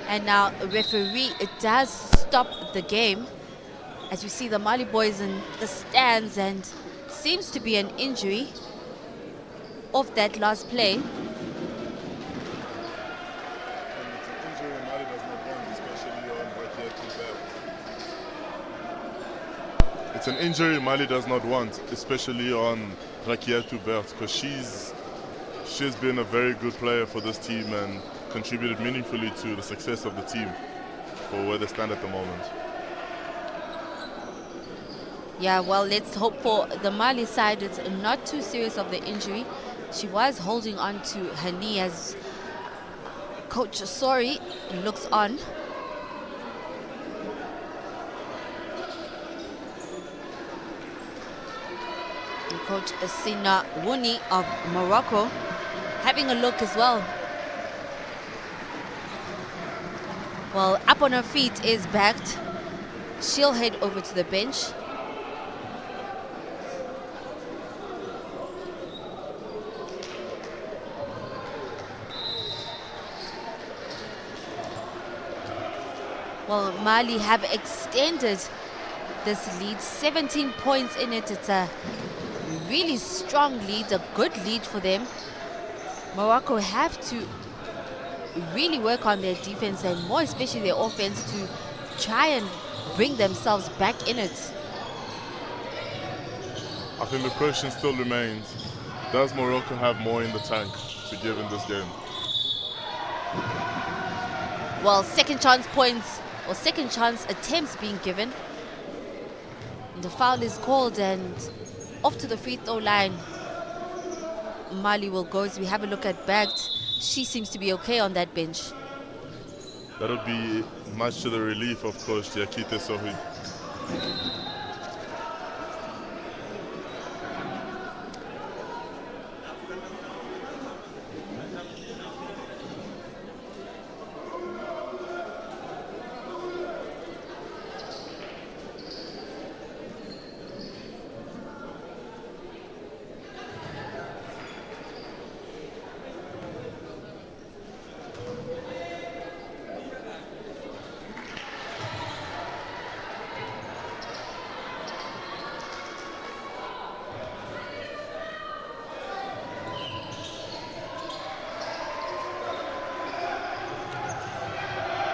And now a referee, it does stop the game, as you see the Mali boys in the stands, and seems to be an injury of that last play. It's an injury Mali does not want, especially on Rakia Toubert, because she's been a very good player for this team and contributed meaningfully to the success of the team for where they stand at the moment. Yeah, well, let's hope for the Mali side it's not too serious of the injury. She was holding on to her knee as Coach Sori looks on. And Coach Sina Wuni of Morocco having a look as well. Well, up on her feet is backed. She'll head over to the bench. Well, Mali have extended this lead, 17 points in it. It's a really strong lead, a good lead for them. Morocco have to really work on their defense and more especially their offense to try and bring themselves back in it. I think the question still remains, does Morocco have more in the tank to give in this game? Well, second chance points or second chance attempts being given. And the foul is called and off to the free throw line Mali will go. As we have a look at Bagged, she seems to be okay on that bench. That would be much to the relief of Coach Diakite Sohi.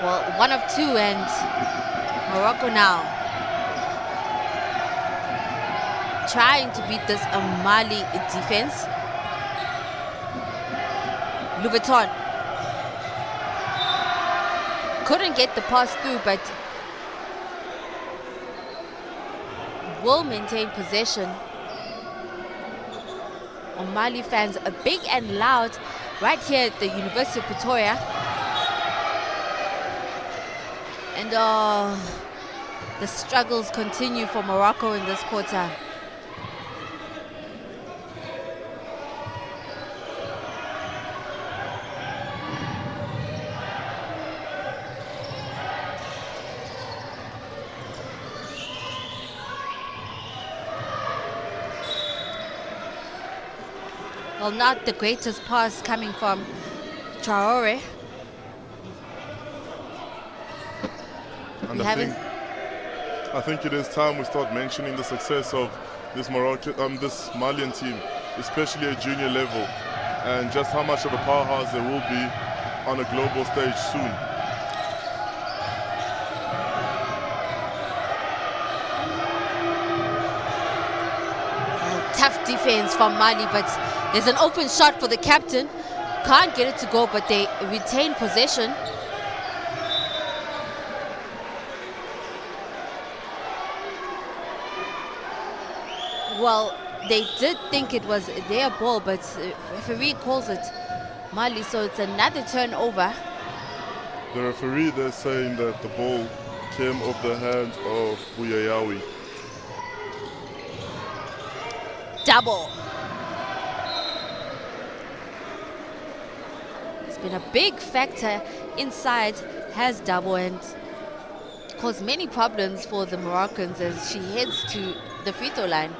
Well, 1 of 2 and Morocco now trying to beat this Mali defense. Louis Vuitton couldn't get the pass through, but will maintain possession. Mali fans are big and loud right here at the University of Pretoria. And the struggles continue for Morocco in this quarter. Well, not the greatest pass coming from Traore. And I think it is time we start mentioning the success of this this Malian team. especially at junior level, and just how much of a powerhouse they will be on a global stage soon. Tough defense from Mali, but there's an open shot for the captain. Can't get it to go, but they retain possession. Well, they did think it was their ball, but referee calls it Mali, so it's another turnover. The referee, they're saying that the ball came off the hands of Buyayawi. Double. It's been a big factor inside, has double, and caused many problems for the Moroccans as she heads to the free throw line.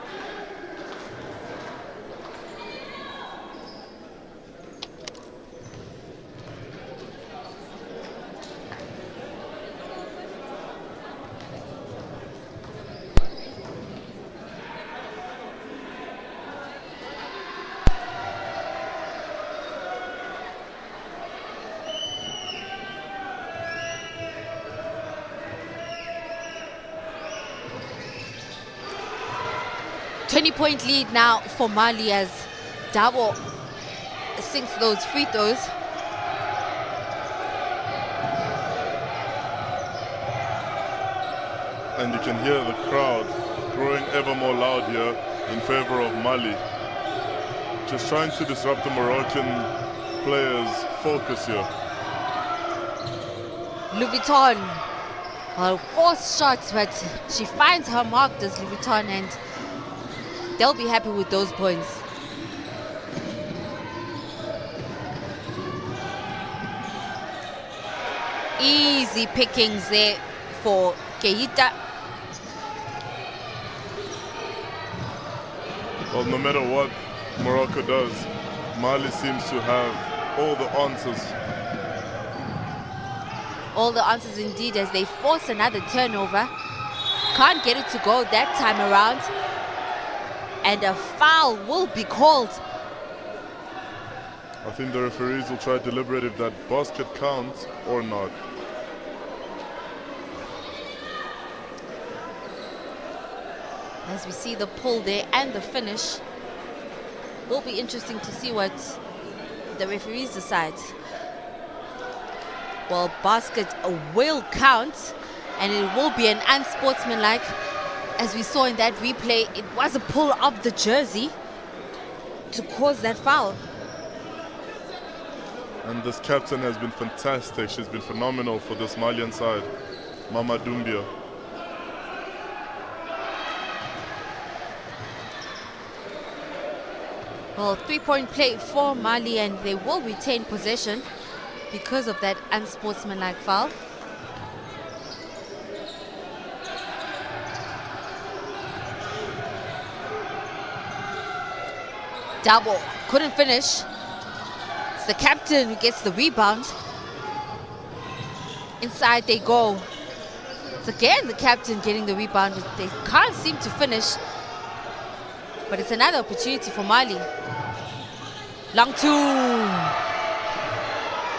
Point lead now for Mali as Dabo sinks those free throws. And you can hear the crowd growing ever more loud here in favor of Mali. Just trying to disrupt the Moroccan players' focus here. Louis Vuitton, well, forced shots, but she finds her mark, does Louis Vuitton, and they'll be happy with those points. Easy pickings there for Keita. Well, no matter what Morocco does, Mali seems to have all the answers. All the answers indeed, as they force another turnover. Can't get it to go that time around. And a foul will be called. I think the referees will try to deliberate if that basket counts or not. As we see the pull there and the finish, will be interesting to see what the referees decide. Well, basket will count, and it will be an unsportsmanlike. As we saw in that replay, it was a pull of the jersey to cause that foul. And this captain has been fantastic. She's been phenomenal for this Malian side, Mama Doumbia. Well, 3-point play for Mali, and they will retain possession because of that unsportsmanlike foul. Double, couldn't finish. It's the captain who gets the rebound. Inside they go. It's again the captain getting the rebound. They can't seem to finish. But it's another opportunity for Mali. Long two.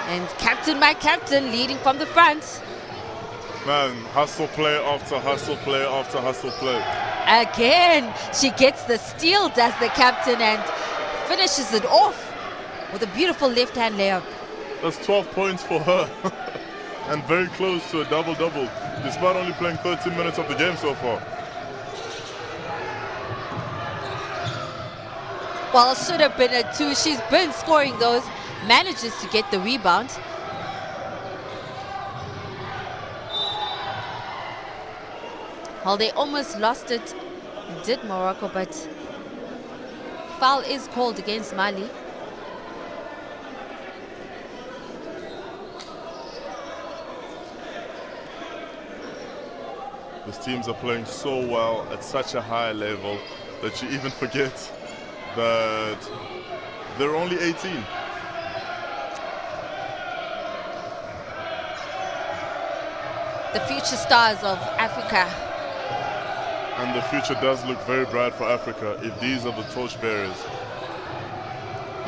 And captain by captain leading from the front. Man, hustle play after hustle play after hustle play. Again, she gets the steal, does the captain, and finishes it off with a beautiful left-hand layup. That's 12 points for her. And very close to a double-double, despite only playing 13 minutes of the game so far. Well, should have been a 2. She's been scoring those, manages to get the rebound. Well, they almost lost it, did Morocco, but foul is called against Mali. These teams are playing so well at such a high level that you even forget that they're only 18. The future stars of Africa. And the future does look very bright for Africa if these are the torchbearers.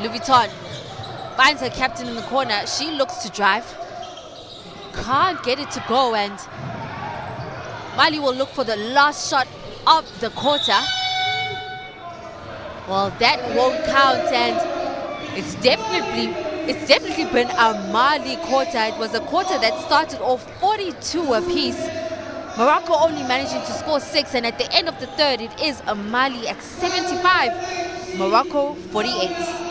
Louis Vuitton finds her captain in the corner. She looks to drive. Can't get it to go, and Mali will look for the last shot of the quarter. Well, that won't count, and it's definitely been a Mali quarter. It was a quarter that started off 42 apiece. Morocco only managing to score 6, and at the end of the third, it is a Mali at 75, Morocco 48.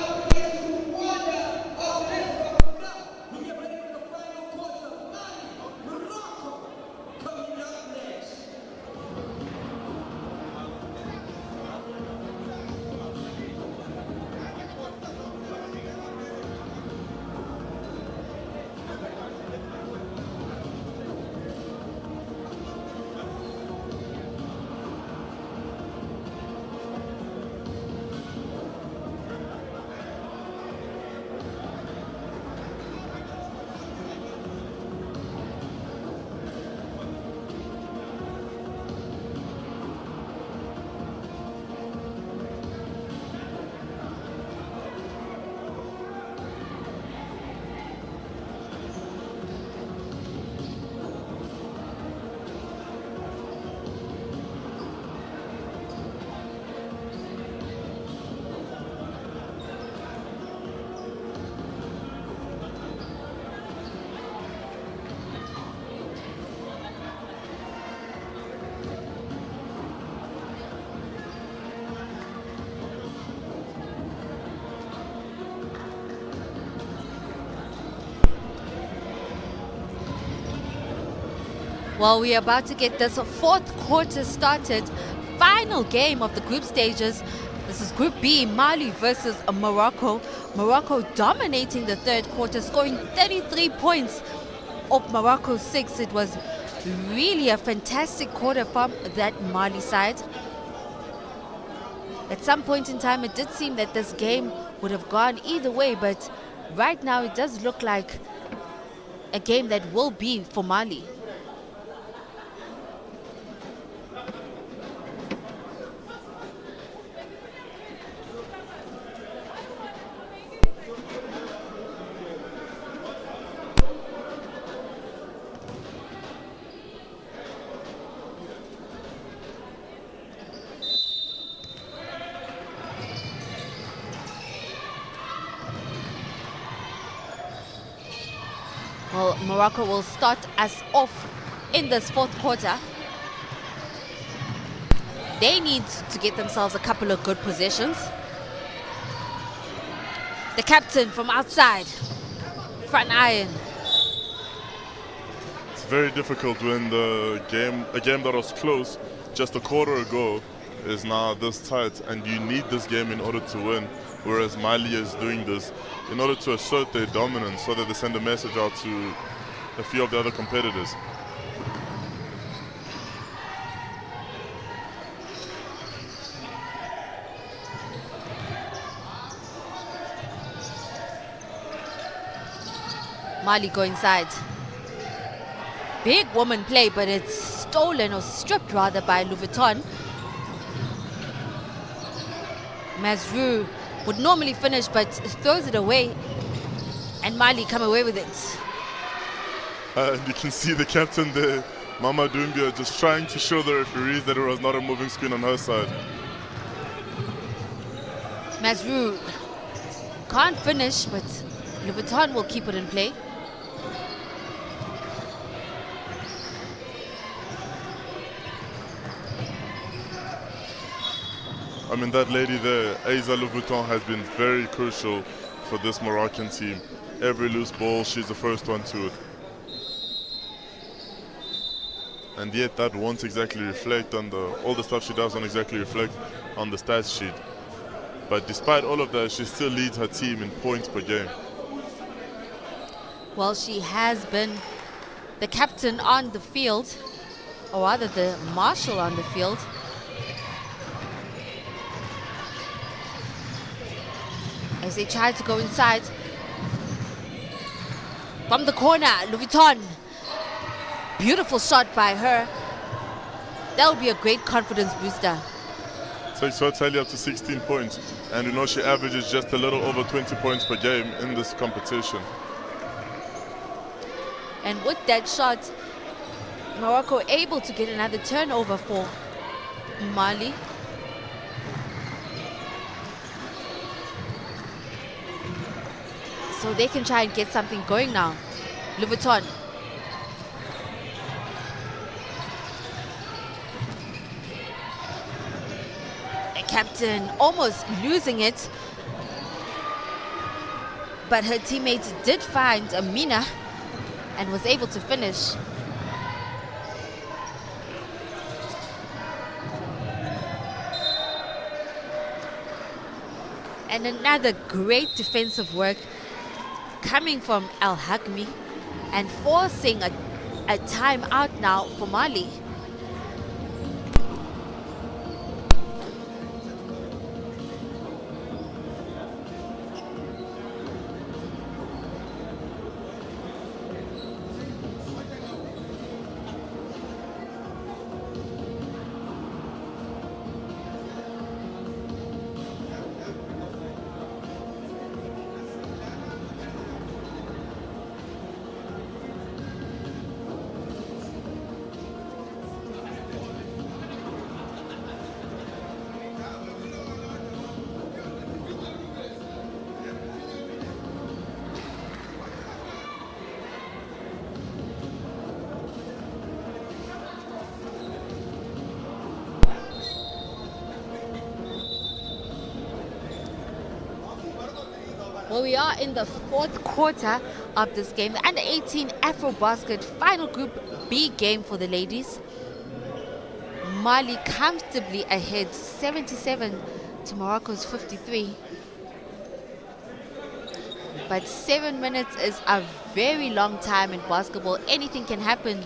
Well, we are about to get this fourth quarter started. Final game of the group stages. This is Group B, Mali versus Morocco. Morocco dominating the third quarter, scoring 33 points of Morocco's 6. It was really a fantastic quarter from that Mali side. At some point in time, it did seem that this game would have gone either way, but right now it does look like a game that will be for Mali. Well, Morocco will start us off in this fourth quarter. They need to get themselves a couple of good possessions. The captain from outside, front iron. It's very difficult when a game that was close just a quarter ago is now this tight, and you need this game in order to win. Whereas Mali is doing this in order to assert their dominance so that they send a message out to a few of the other competitors. Mali go inside. Big woman play, but it's stolen or stripped rather by Louis Vuitton. Mazrou would normally finish, but throws it away, and Mali come away with it. And you can see the captain there, Mama Doumbia, just trying to show the referees that it was not a moving screen on her side. Mazrou can't finish, but Louis Vuitton will keep it in play. I mean, that lady there, Aiza Louis Vuitton, has been very crucial for this Moroccan team. Every loose ball, she's the first one to it. And yet that won't exactly reflect on all the stuff she does won't exactly reflect on the stats sheet. But despite all of that, she still leads her team in points per game. Well, she has been the captain on the field, or rather the marshal on the field. As they try to go inside. From the corner, Louis Vuitton. Beautiful shot by her. That will be a great confidence booster. It's takes her tally up to 16 points. And you know she averages just a little over 20 points per game in this competition. And with that shot, Morocco able to get another turnover for Mali. So they can try and get something going now. Louis. The captain almost losing it. But her teammates did find Amina and was able to finish. And another great defensive work coming from Al Hakmi and forcing a timeout now for Mali. Well, we are in the fourth quarter of this game. The under-18 AfroBasket final Group B game for the ladies. Mali comfortably ahead, 77 to Morocco's 53. But 7 minutes is a very long time in basketball. Anything can happen.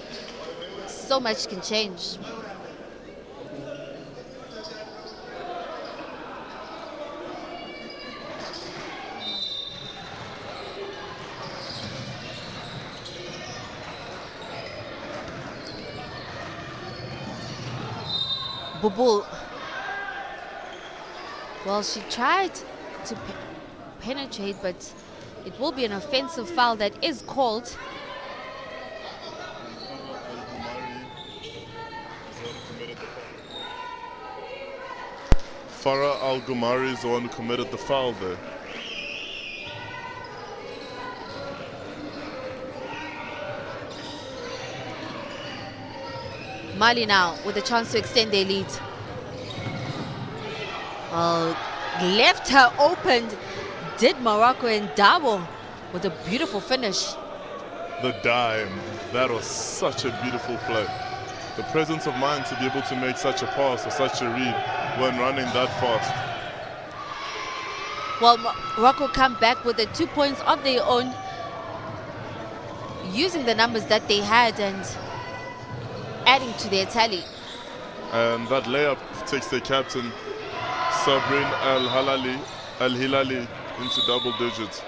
So much can change. Bubul. Well, she tried to penetrate, but it will be an offensive foul that is called. Farah Al Gumari is the one who committed the foul there. Mali now with a chance to extend their lead. Left her open, did Morocco, and Dabo with a beautiful finish. The dime, that was such a beautiful play. The presence of mind to be able to make such a pass or such a read when running that fast. Well, Morocco come back with the 2 points of their own, using the numbers that they had and adding to their tally. And that layup takes the captain, Sabrin Al-Hilali, into double digits.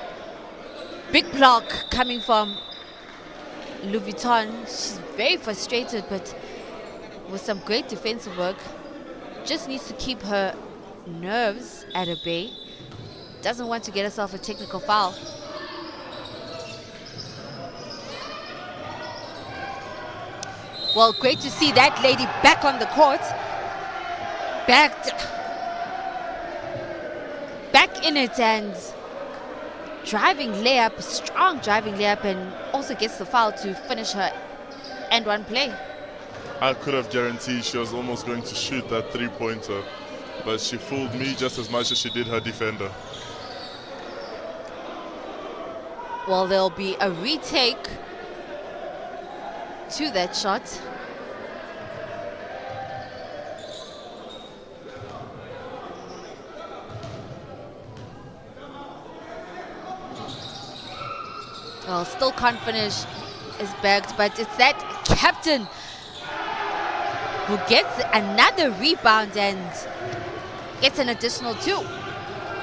Big block coming from Louis Vuitton. She's very frustrated, but with some great defensive work. Just needs to keep her nerves at a bay. Doesn't want to get herself a technical foul. Well, great to see that lady back on the court. Back in it and driving layup, strong driving layup, and also gets the foul to finish her and one play. I could have guaranteed she was almost going to shoot that three-pointer, but she fooled me just as much as she did her defender. Well, there'll be a retake to that shot. Well, still can't finish, is bagged, but it's that captain who gets another rebound and gets an additional 2.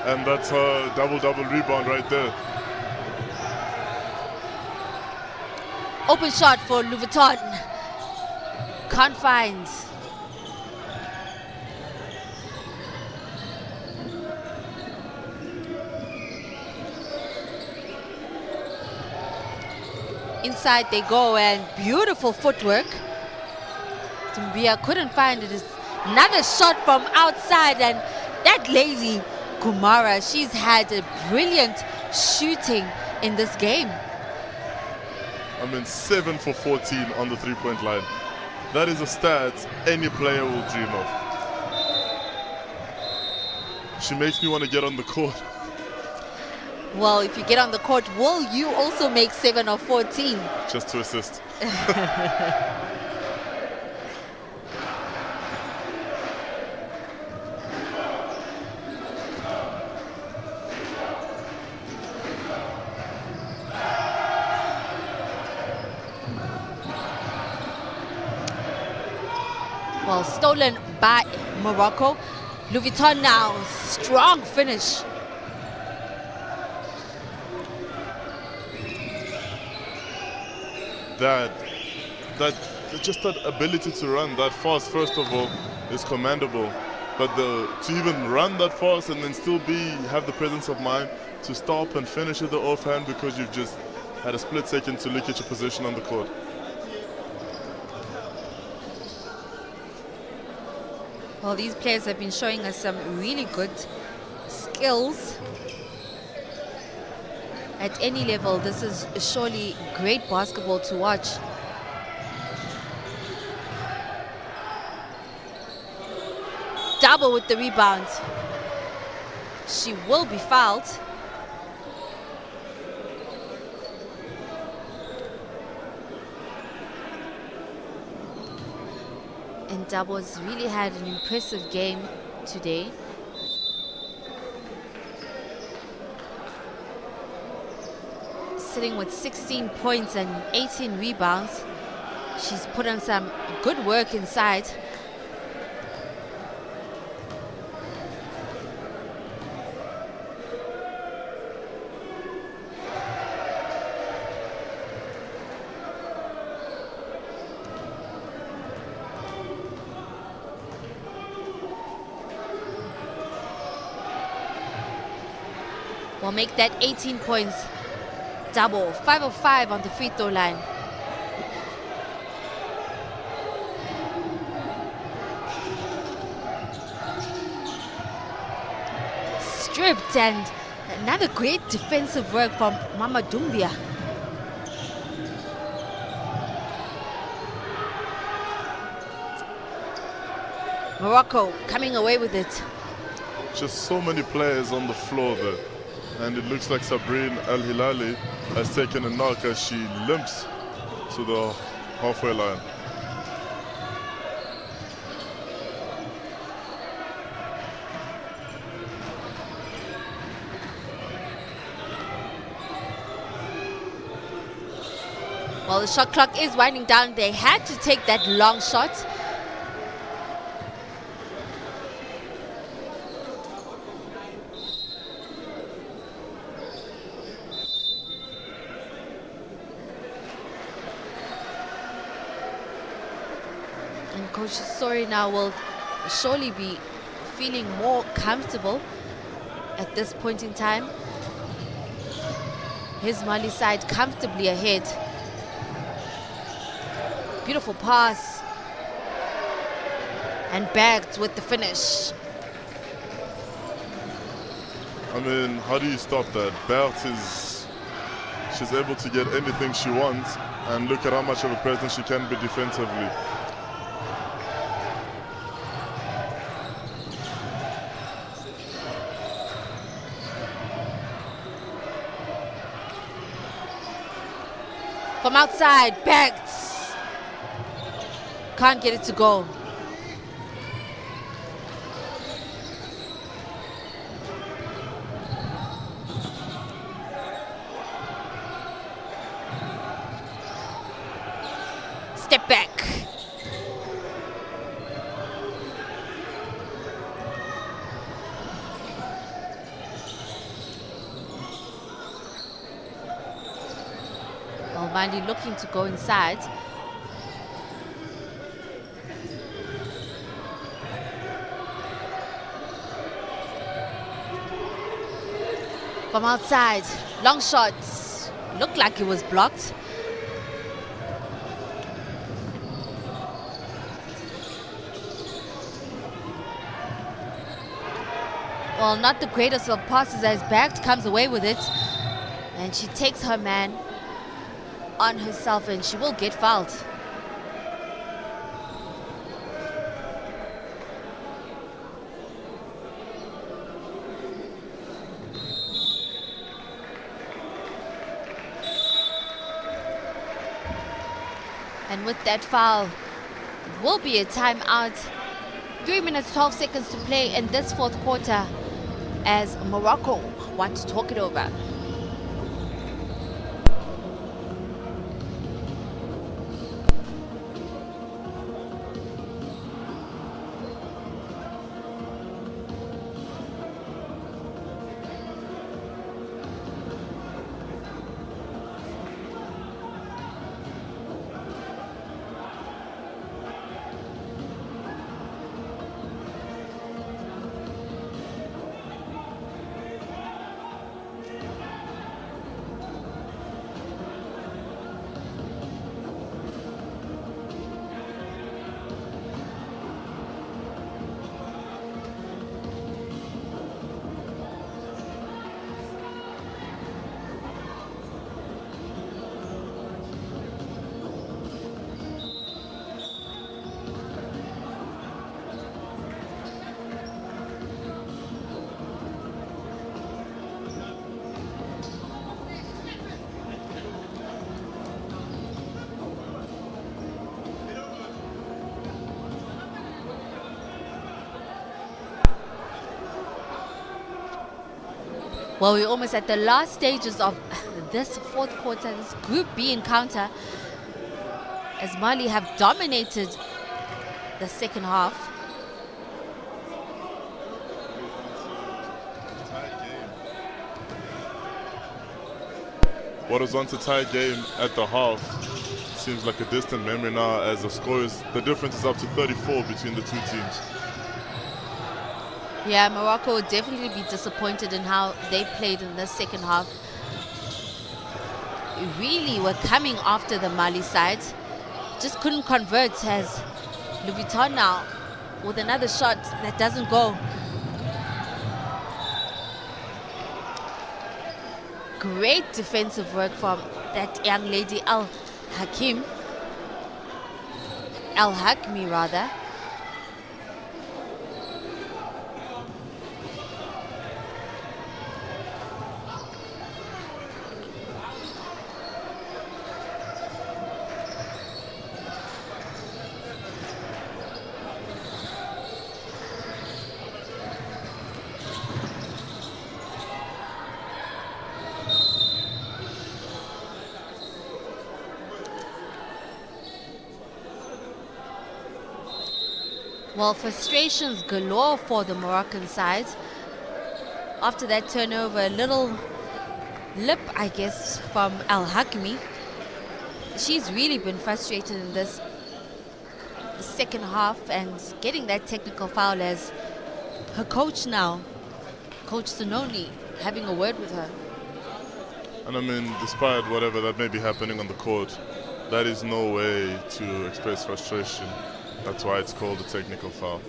And that's her double-double rebound right there. Open shot for Louis Vuitton. Can't find Inside they go, and beautiful footwork. Dumbia couldn't find it. Another shot from outside, and that lady Kumara, she's had a brilliant shooting in this game. 7 for 14 on the three-point line. That is a stat any player will dream of. She makes me want to get on the court. Well, if you get on the court, will you also make 7 or 14? Just to assist. Well, stolen by Morocco. Louis Vuitton now, strong finish. Just that ability to run that fast, first of all, is commendable. But to even run that fast and then still have the presence of mind to stop and finish with the offhand because you've just had a split second to look at your position on the court. Well, these players have been showing us some really good skills. At any level, this is surely great basketball to watch. Double with the rebound. She will be fouled. And Double has really had an impressive game today. Sitting with 16 points and 18 rebounds. She's put on some good work inside. Will make that 18 points. Double, 5 of 5 on the free throw line. Stripped, and another great defensive work from Mama Dumbia. Morocco coming away with it. Just so many players on the floor there. And it looks like Sabrine Al Hilali has taken a knock as she limps to the halfway line. Well, the shot clock is winding down. They had to take that long shot. And Coach Sori now will surely be feeling more comfortable at this point in time. His Mali side comfortably ahead. Beautiful pass. And bagged with the finish. I mean, how do you stop that? She's able to get anything she wants, and look at how much of a presence she can be defensively. From outside, bagged. Can't get it to go. Step back. Mali looking to go inside. From outside, long shots. Looked like it was blocked. Well, not the greatest of passes as Bagged comes away with it. And she takes her man on herself and she will get fouled. And with that foul, it will be a timeout. 3 minutes, 12 seconds to play in this fourth quarter as Morocco want to talk it over. Well, we're almost at the last stages of this fourth quarter, this Group B encounter, as Mali have dominated the second half. What was once a tight game at the half seems like a distant memory now, as the difference is up to 34 between the two teams. Yeah, Morocco would definitely be disappointed in how they played in the second half. Really were coming after the Mali side. Just couldn't convert, as Louis Vuitton now with another shot that doesn't go. Great defensive work from that young lady, Al-Hakimi rather. Well, frustrations galore for the Moroccan side. After that turnover, a little lip, I guess, from Al-Hakimi. She's really been frustrated in this second half and getting that technical foul, as her coach now, Coach Sinoni, having a word with her. And I mean, despite whatever that may be happening on the court, that is no way to express frustration. That's why it's called a technical foul.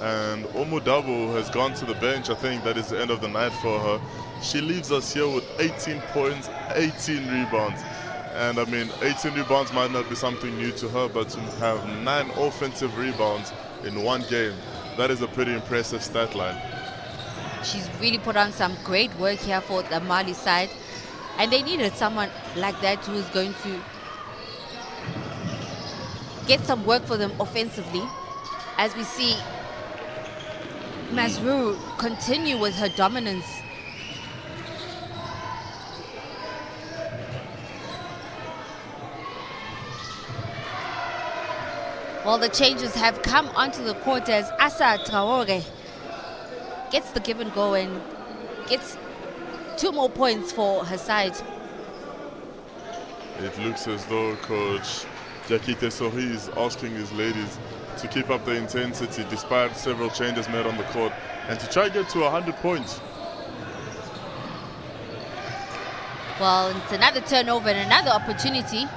And Omudabo has gone to the bench. I think that is the end of the night for her. She leaves us here with 18 points, 18 rebounds. And I mean, 18 rebounds might not be something new to her, but to have 9 offensive rebounds in one game, that is a pretty impressive stat line. She's really put on some great work here for the Mali side. And they needed someone like that who is going to get some work for them offensively. As we see Masrur continue with her dominance. Well, the changes have come onto the court as Assa Traore gets the give and go and gets 2 more points for her side. It looks as though Coach Jakite Sohi is asking his ladies to keep up the intensity despite several changes made on the court and to try and get to 100 points. Well, it's another turnover and another opportunity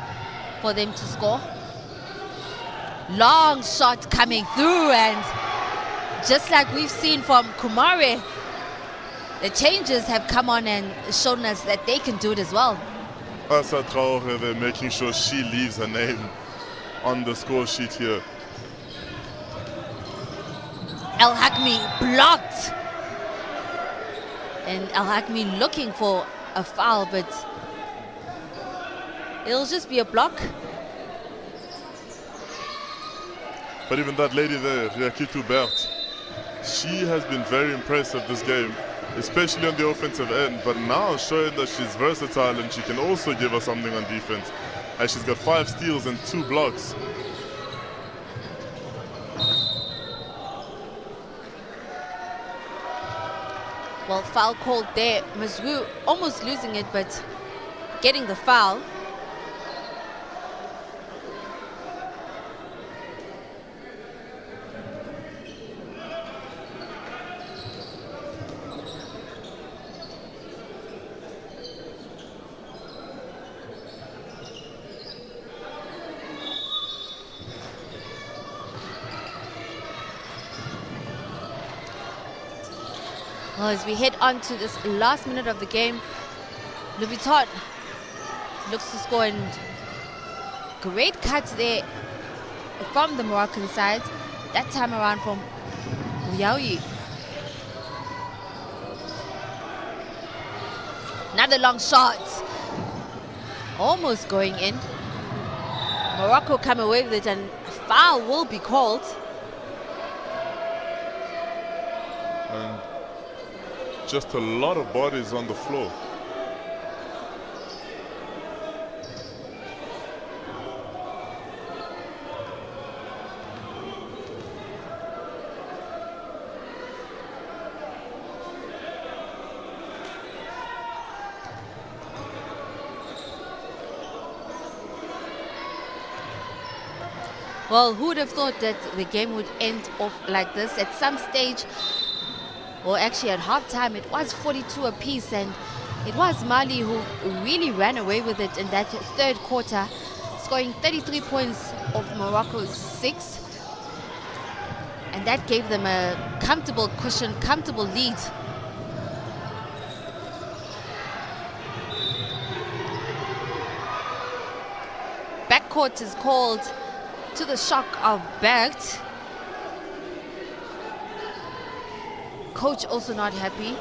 for them to score. Long shot coming through, and just like we've seen from Kumare, the changes have come on and shown us that they can do it as well. Asa Traore, they're making sure she leaves her name on the score sheet here. El Hakmi blocked. And El Hakmi looking for a foul, but it'll just be a block. But even that lady there, Riakitu Bert, she has been very impressive this game, especially on the offensive end, but now showing that she's versatile and she can also give us something on defense, as she's got 5 steals and 2 blocks. Well, foul called there. Mazwu almost losing it, but getting the foul. Well, as we head on to this last minute of the game, Louis Vuitton looks to score, and great cut there from the Moroccan side, that time around from Ouyaoui. Another long shot, almost going in. Morocco come away with it, and a foul will be called. And just a lot of bodies on the floor. Well, who would have thought that the game would end off like this? At some stage, or actually at halftime, it was 42 apiece, and it was Mali who really ran away with it in that third quarter, scoring 33 points of Morocco's 6. And that gave them a comfortable cushion, comfortable lead. Backcourt is called, to the shock of Bergt. Coach also not happy,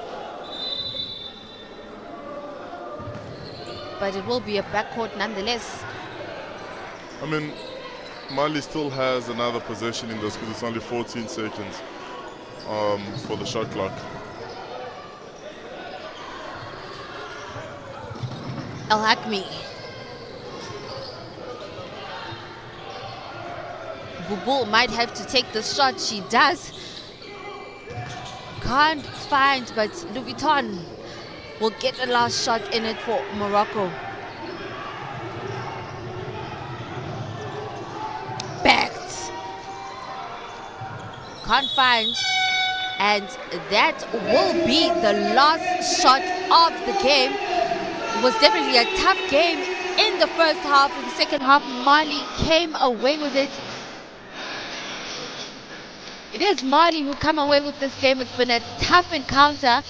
but it will be a backcourt nonetheless. I mean, Mali still has another possession in this because it's only 14 seconds for the shot clock. El Hakmi. Bubu might have to take the shot. She does. Can't find, but Louis Vuitton will get the last shot in it for Morocco. Backed. Can't find. And that will be the last shot of the game. It was definitely a tough game in the first half. In the second half, Mali came away with it. It is Mali who come away with this game. It's been a tough encounter.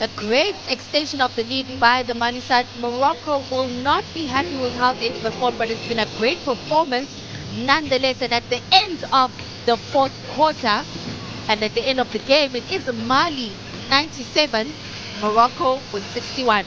A great extension of the lead by the Mali side. Morocco will not be happy with how they performed, but it's been a great performance nonetheless. And at the end of the fourth quarter, and at the end of the game, it is Mali 97, Morocco with 61.